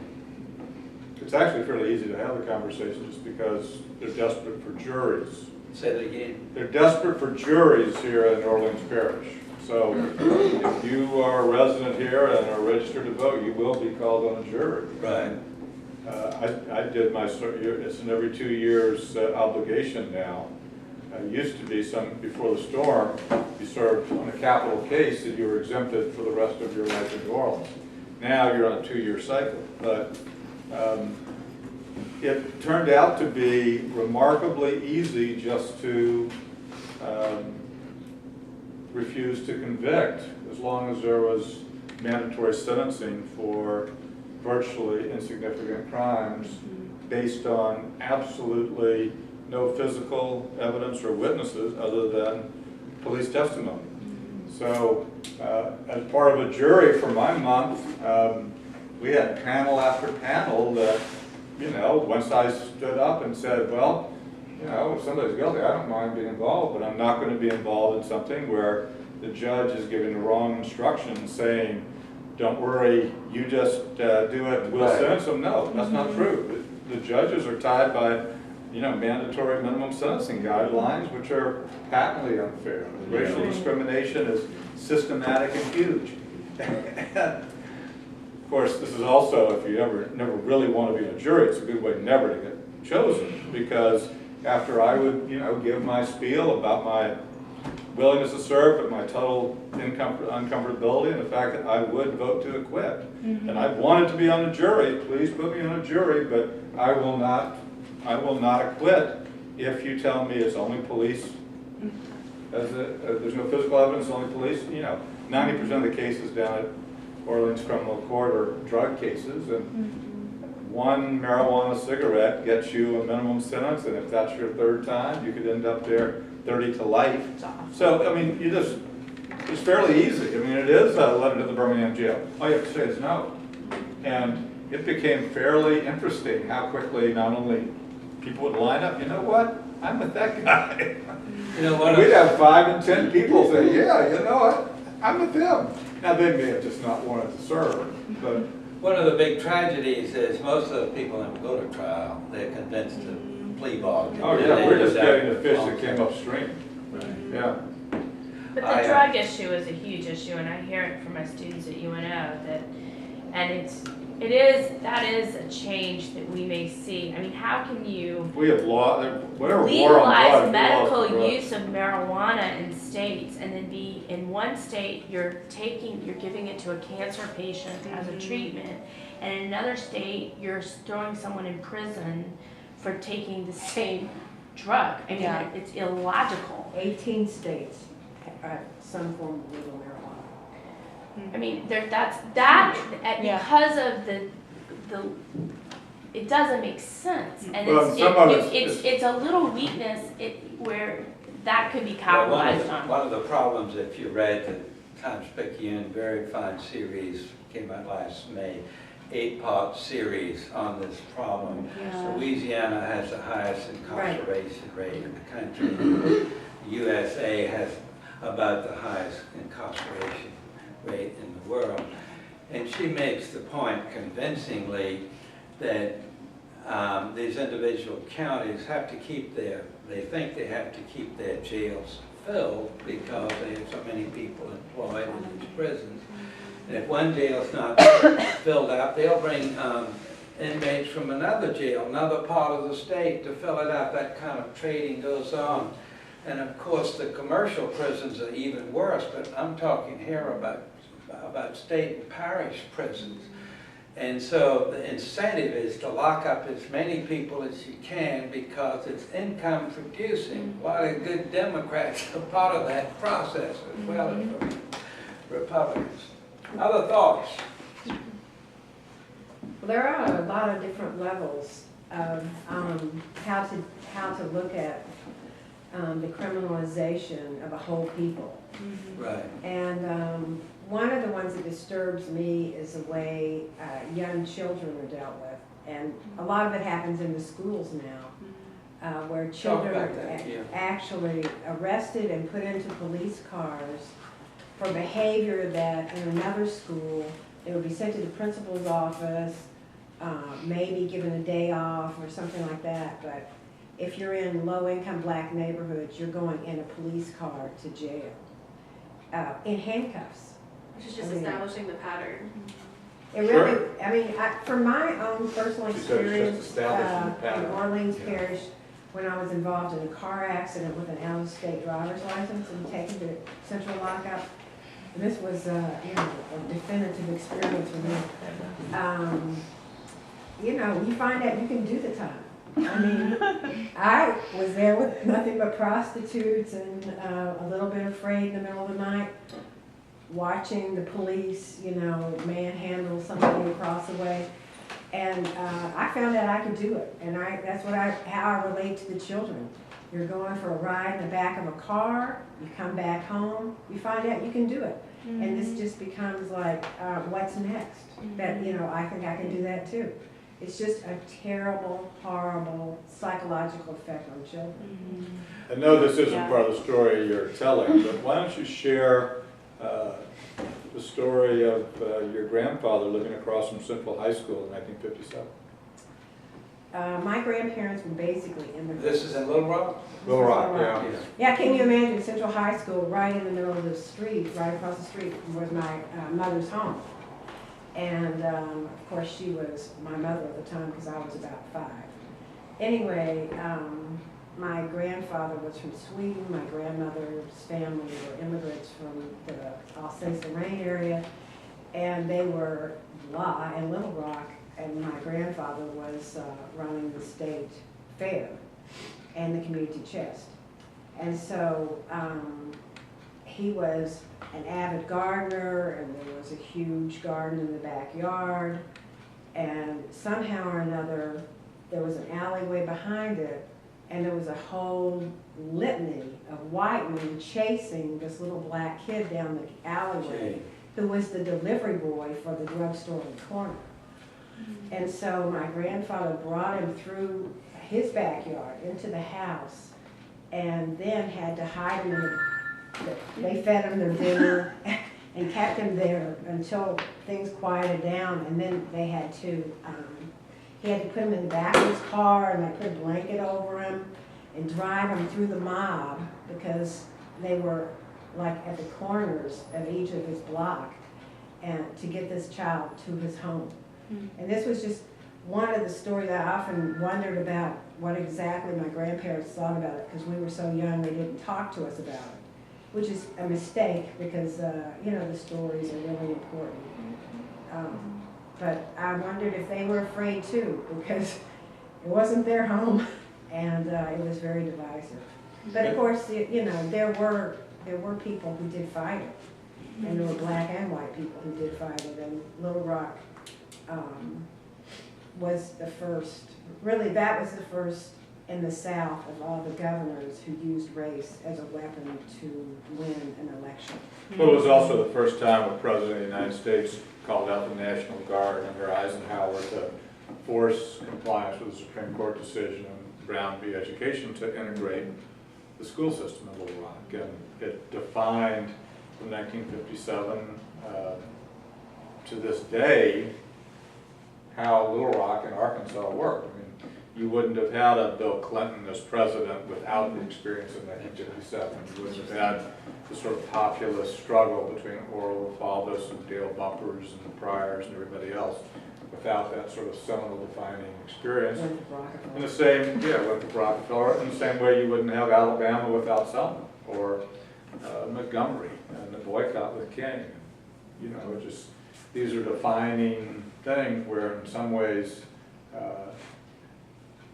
It's actually fairly easy to have the conversation just because they're desperate for juries. Say it again. They're desperate for juries here in Orleans Parish. So if you are a resident here and are registered to vote, you will be called on a jury. Right. I did my, it's an every 2 years obligation now. It used to be before the storm, you served on a capital case and you were exempted for the rest of your life in New Orleans. Now you're on a 2-year cycle. But it turned out to be remarkably easy just to refuse to convict as long as there was mandatory sentencing for virtually insignificant crimes based on absolutely no physical evidence or witnesses other than police testimony. So as part of a jury for my month, we had panel after panel that, you know, once I stood up and said, well, you know, if somebody's guilty, I don't mind being involved, but I'm not going to be involved in something where the judge is giving the wrong instructions saying, don't worry, you just do it and we'll sentence them. No, that's not true. The judges are tied by, you know, mandatory minimum sentencing guidelines, which are patently unfair. Racial discrimination is systematic and huge. Of course, this is also, if you never really want to be in a jury, it's a good way never to get chosen, because after I would, you know, give my spiel about my willingness to serve, but my total uncomfortability, and the fact that I would vote to acquit. And I wanted to be on the jury, please put me on a jury, but I will not acquit if you tell me it's only police. There's no physical evidence, only police. You know, 90% of the cases down at Orleans Criminal Court are drug cases, and one marijuana cigarette gets you a minimum sentence, and if that's your 3rd time, you could end up there 30 to life. So, I mean, it's fairly easy. I mean, it is let into the Birmingham jail. All you have to say is no. And it became fairly interesting how quickly not only people would line up, you know what, I'm with that guy. You know what? We'd have 5 and 10 people say, yeah, you know what, I'm with them. Now, they may have just not wanted to serve, but... One of the big tragedies is most of the people that go to trial, they're convinced to plea bargain. Oh, yeah, we're just getting the fish that came upstream. Right. Yeah. But the drug issue is a huge issue, and I hear it from my students at UNO that, and that is a change that we may see. I mean, how can you We have whatever war on legalize drugs, medical use of marijuana in states, and then be in one state you're giving it to a cancer patient as a treatment, and in another state you're throwing someone in prison for taking the same drug. I mean, it's illogical. 18 states have some form of legal marijuana. I mean, because of the it doesn't make sense, and it's a little weakness where that could be capitalized on. One of the problems, if you read the Times-Picayune very fine series, came out last May, 8-part series on this problem. Yeah. Louisiana has the highest incarceration rate in the country. USA has about the highest incarceration rate in the world. And she makes the point convincingly that these individual counties have to keep they think they have to keep their jails filled because they have so many people employed in these prisons. And if one jail's not filled up, they'll bring inmates from another jail, another part of the state to fill it up. That kind of trading goes on. And of course, the commercial prisons are even worse, but I'm talking here about state and parish prisons. And so the incentive is to lock up as many people as you can because it's income producing. A lot of good Democrats are part of that process as well as Republicans. Other thoughts? Well, there are a lot of different levels of how to look at the criminalization of a whole people. Right. And one of the ones that disturbs me is the way young children are dealt with. And a lot of it happens in the schools now, where children are actually arrested and put into police cars for behavior that in another school, they would be sent to the principal's office, maybe given a day off or something like that. But if you're in low-income black neighborhoods, you're going in a police car to jail, in handcuffs. Which is just establishing the pattern. It really, I mean, from my own personal She said it's experience, just establishing the in pattern. Orleans Yeah. Parish, when I was involved in a car accident with an out-of-state driver's license and taken to central lockup, and this was, you know, a definitive experience for me. You know, you find out you can do the time. I mean, I was there with nothing but prostitutes and a little bit afraid in the middle of the night, watching the police, you know, manhandle somebody across the way. And I found out I could do it. And that's how I relate to the children. You're going for a ride in the back of a car, you come back home, you find out you can do it. And this just becomes like, what's next? That, you know, I think I can do that too. It's just a terrible, horrible psychological effect on children. I know this isn't part of the story you're telling, but why don't you share the story of your grandfather living across from Central High School in 1957? My grandparents were basically immigrants. This is in Little Rock? Little Rock, yeah. Yeah, can you imagine Central High School right in the middle of the street, right across the street was my mother's home. And of course she was my mother at the time because I was about 5. Anyway, my grandfather was from Sweden, my grandmother's family were immigrants from the Alsace-Lorraine area, and they were in Little Rock, and my grandfather was running the state fair and the community chest. And so he was an avid gardener, and there was a huge garden in the backyard, and somehow or another there was an alleyway behind it, and there was a whole litany of white men chasing this little black kid down the alleyway who was the delivery boy for the drugstore in the corner. And so my grandfather brought him through his backyard into the house, and then had to hide him in the, they fed him their dinner and kept him there until things quieted down, and then they had to, he had to put him in the back of his car, and they put a blanket over him and drive him through the mob, because they were like at the corners of each of his block, and to get this child to his home. And this was just one of the stories I often wondered about, what exactly my grandparents thought about it, because we were so young they didn't talk to us about it, which is a mistake, because you know, the stories are really important. But I wondered if they were afraid too, because it wasn't their home, and it was very divisive. But of course, you know, there were people who did fight it, and there were black and white people who did fight it, and Little Rock was the first, really that was the first in the South of all the governors who used race as a weapon to win an election. Well, it was also the first time a president of the United States called out the National Guard under Eisenhower to force compliance with the Supreme Court decision in Brown v. Education to integrate the school system in Little Rock. And it defined from 1957 to this day how Little Rock and Arkansas worked. I mean, you wouldn't have had a Bill Clinton as president without the experience of 1957. You wouldn't have had the sort of populist struggle between Oral Rosaldas and Dale Bumpers and the Pryors and everybody else without that sort of seminal defining experience. In the same, with Rockefeller, in the same way you wouldn't have Alabama without Selma, or Montgomery and the boycott with King. You know, just these are defining things where in some ways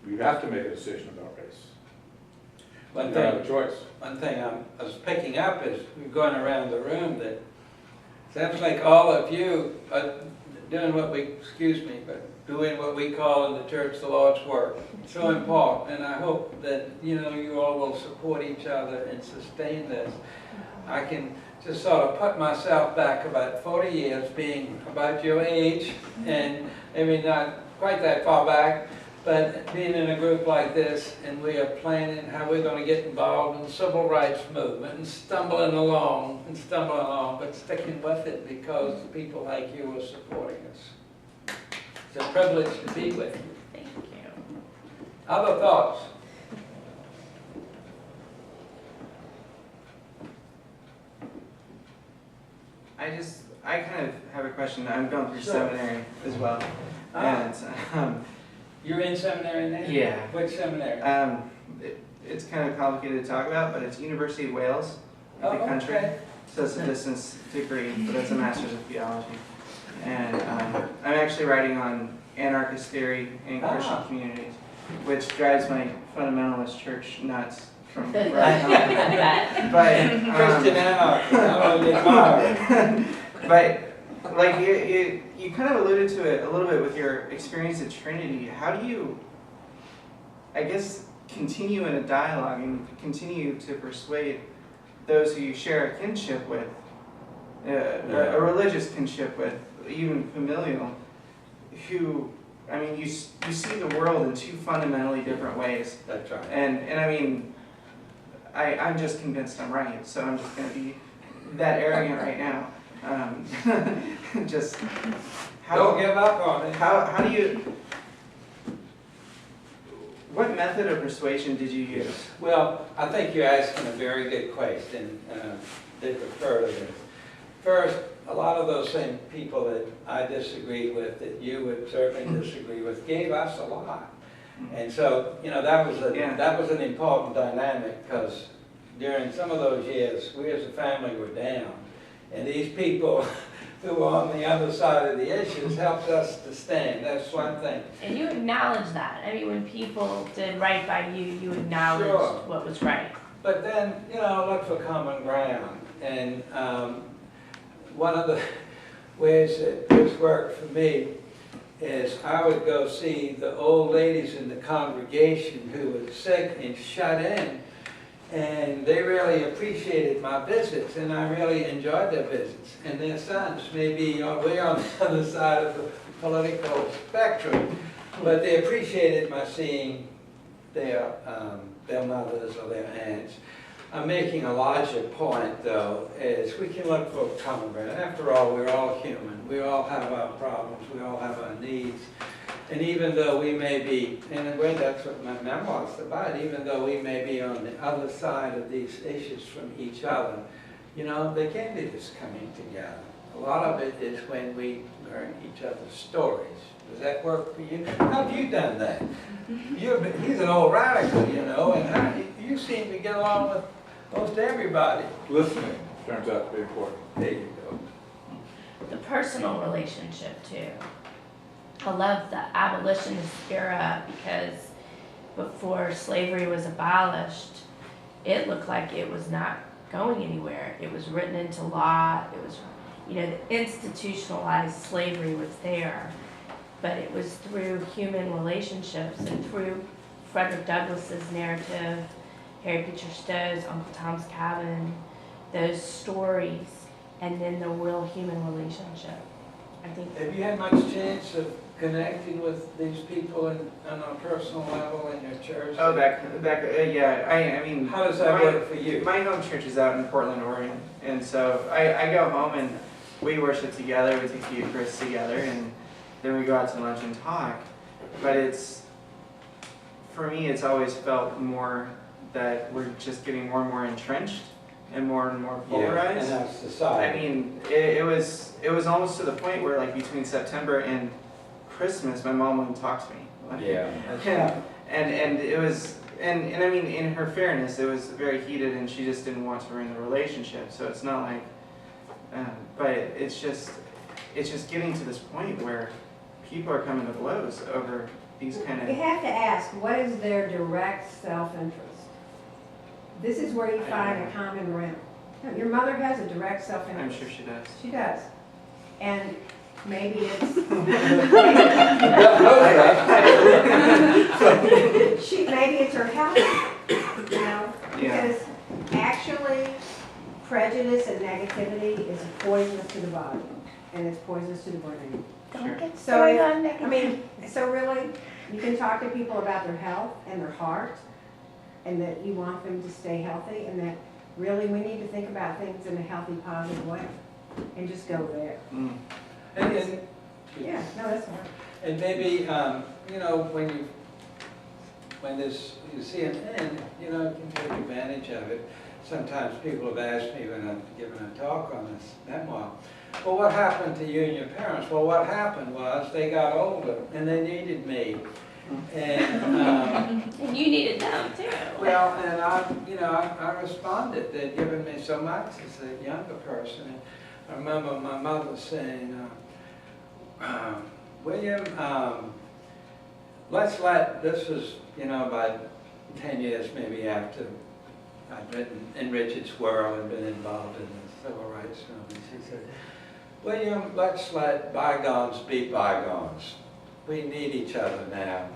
you have to make a decision about race. You don't have a choice. One thing I was picking up is going around the room that sounds like all of you are doing what we, excuse me, but doing what we call in the church the Lord's work. It's so important, and I hope that, you know, you all will support each other and sustain this. I can just sort of put myself back about 40 years, being about your age, and maybe not quite that far back, but being in a group like this, and we are planning how we're going to get involved in the civil rights movement, and stumbling along, but sticking with it because people like you are supporting us. It's a privilege to be with you. Thank you. Other thoughts? I kind of have a question. I'm going through Sure. seminary as well. And You're in seminary now? yeah. What seminary? It's kind of complicated to talk about, but it's University of Wales, the country. Okay. So it's a distance degree, but it's a master's of theology. And I'm actually writing on anarchist theory in Christian communities, which drives my fundamentalist church nuts from where I come. But Christian anarchy, I really admire. but like you kind of alluded to it a little bit with your experience at Trinity. How do you, I guess, continue in a dialogue and continue to persuade those who you share a kinship with, a religious kinship with, even familial, who, I mean, you see the world in two fundamentally different ways. That's right. And I mean, I'm just convinced I'm right, so I'm just going to be that arrogant right now. Just Don't give up on it. How do you? What method of persuasion did you use? Well, I think you're asking a very good question. They prefer to this. First, a lot of those same people that I disagree with, that you would certainly disagree with, gave us a lot. And so, you know, that was an important dynamic, because during some of those years, we as a family were down. And these people who were on the other side of the issues helped us to stand. That's one thing. And you acknowledge that. I mean, when people did right by you, you acknowledged Sure. what was right. But then, you know, look for common ground. And one of the ways that this worked for me is I would go see the old ladies in the congregation who were sick and shut in, and they really appreciated my visits, and I really enjoyed their visits. And their sons may be way on the other side of the political spectrum, but they appreciated my seeing their mothers or their aunts. I'm making a larger point, though, is we can look for common ground. After all, we're all human. We all have our problems. We all have our needs. And even though we may be, in a way that's what my memoir's about, even though we may be on the other side of these issues from each other, you know, they can be just coming together. A lot of it is when we learn each other's stories. Does that work for you? How have you done that? He's an old radical, you know, and you seem to get along with most everybody. Listening turns out to be important. There you go. The personal relationship, too. I love the abolitionist era, because before slavery was abolished, it looked like it was not going anywhere. It was written into law. It was, you know, the institutionalized slavery was there. But it was through human relationships and through Frederick Douglass's narrative, Harry Beecher Stowe's Uncle Tom's Cabin, those stories, and then the real human relationship. I think. Have you had much chance of connecting with these people on a personal level in your church? Oh, yeah. I mean, how does that work for you? My home church is out in Portland, Oregon, and so I go home and we worship together. We take the Eucharist together, and then we go out to lunch and talk. But for me, it's always felt more that we're just getting more and more entrenched and more polarized. Yeah, in our society. I mean, it was almost to the point where, like, between September and Christmas, my mom wouldn't talk to me. Yeah, that's right. And it was, and I mean, in her fairness, it was very heated, and she just didn't want to ruin the relationship. So it's not like, but it's just getting to this point where people are coming to blows over these kind of. You have to ask, what is their direct self-interest? This is where you find a common ground. Your mother has a direct self-interest. I'm sure she does. She does. And maybe it's maybe it's her health, you know, because actually prejudice and negativity is poisonous to the body, and it's poisonous to the brain. Don't get So started on negativity. I mean, so really, you can talk to people about their health and their heart, and that you want them to stay healthy, and that really we need to think about things in a healthy, positive way, and just go there. Yeah, no, that's fine. And maybe, you know, when you see an end, you know, you can take advantage of it. sometimes people have asked me when I'm giving a talk on this memoir, well, what happened to you and your parents? Well, what happened was they got older and they needed me. And, And you needed them too. well, and I responded. They'd given me so much as a younger person. And I remember my mother saying, William, this was, about 10 years maybe after I'd written In Richard's World and been involved in the civil rights movement. She said, William, let's let bygones be bygones. We need each other now.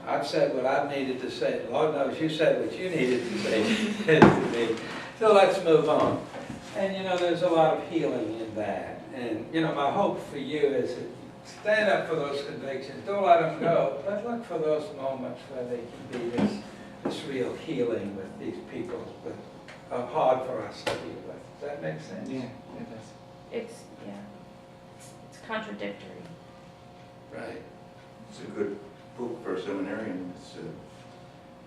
I've said what I've needed to say. Lord knows you said what you needed to say to me. So let's move on. And there's a lot of healing in that. And my hope for you is to stand up for those convictions. Don't let them go. But look for those moments where they can be this real healing with these people that are hard for us to deal with. Does that make sense? Yeah, it does. It's contradictory. Right. It's a good book for a seminarian. It's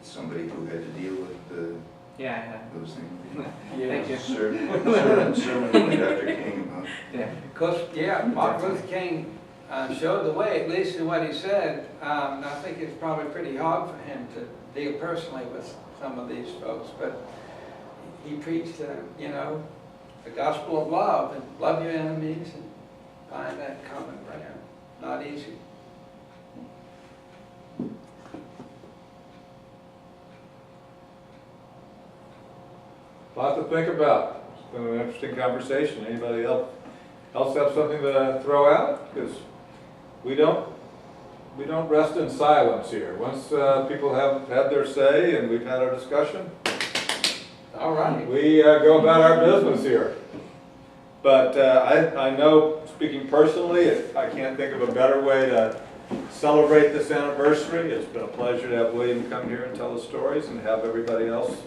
somebody who had to deal with Yeah, I have. those things. Thank you. Sermon by Dr. King about. Yeah. Because, Martin Luther King showed the way, at least in what he said. And I think it's probably pretty hard for him to deal personally with some of these folks, but he preached, the gospel of love, and love your enemies and find that common ground. Not easy. A lot to think about. It's been an interesting conversation. Anybody else have something to throw out? Because we don't rest in silence here. Once people have had their say and we've had our discussion, All right. we go about our business here. But I know, speaking personally, I can't think of a better way to celebrate this anniversary. It's been a pleasure to have William come here and tell the stories and have everybody else,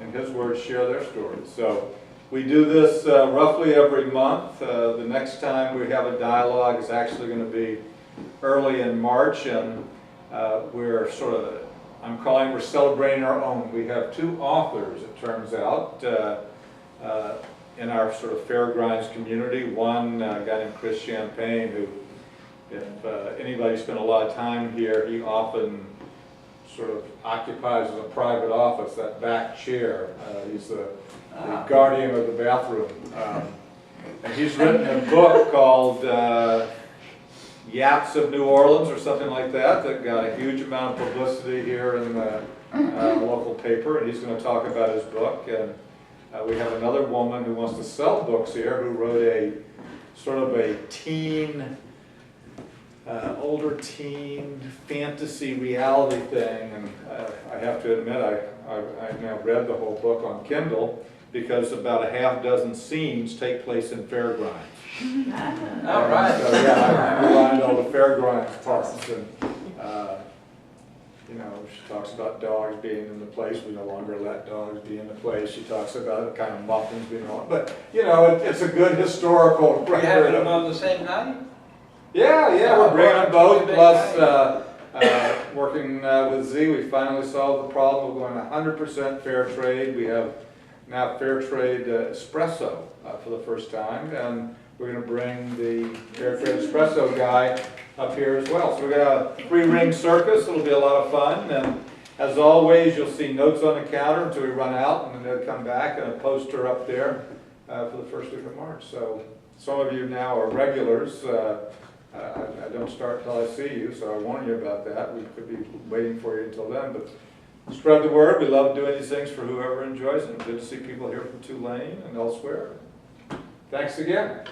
in his words, share their stories. So we do this roughly every month. The next time we have a dialogue is actually going to be early in March, and we're celebrating our own. We have two authors, it turns out, in our sort of Fair Grinds community. One guy named Chris Champagne, who, if anybody spent a lot of time here, he often sort of occupies a private office, that back chair. He's the guardian of the bathroom. And he's written a book called Yaps of New Orleans or something like that, that got a huge amount of publicity here in the local paper, and he's going to talk about his book. And we have another woman who wants to sell books here, who wrote a sort of a teen, older teen fantasy reality thing, and I have to admit I've now read the whole book on Kindle, because about a half dozen scenes take place in Fair Grinds. All right. So yeah, I find all the Fair Grinds parts, and she talks about dogs being in the place. We no longer let dogs be in the place. She talks about kind of muffins being on, but it's a good historical record. You having them on the same night? Yeah, we're bringing them both, plus working with Z, we finally solved the problem of going 100% fair trade. We have now fair trade espresso for the first time, and we're going to bring the fair trade espresso guy up here as well. So we got a 3-ring circus. It'll be a lot of fun, and as always, you'll see notes on the counter until we run out, and then they'll come back, and a poster up there for the first week of March. So some of you now are regulars. I don't start till I see you, so I warn you about that. We could be waiting for you until then, but spread the word. We love doing these things for whoever enjoys it. Good to see people here from Tulane and elsewhere. Thanks again.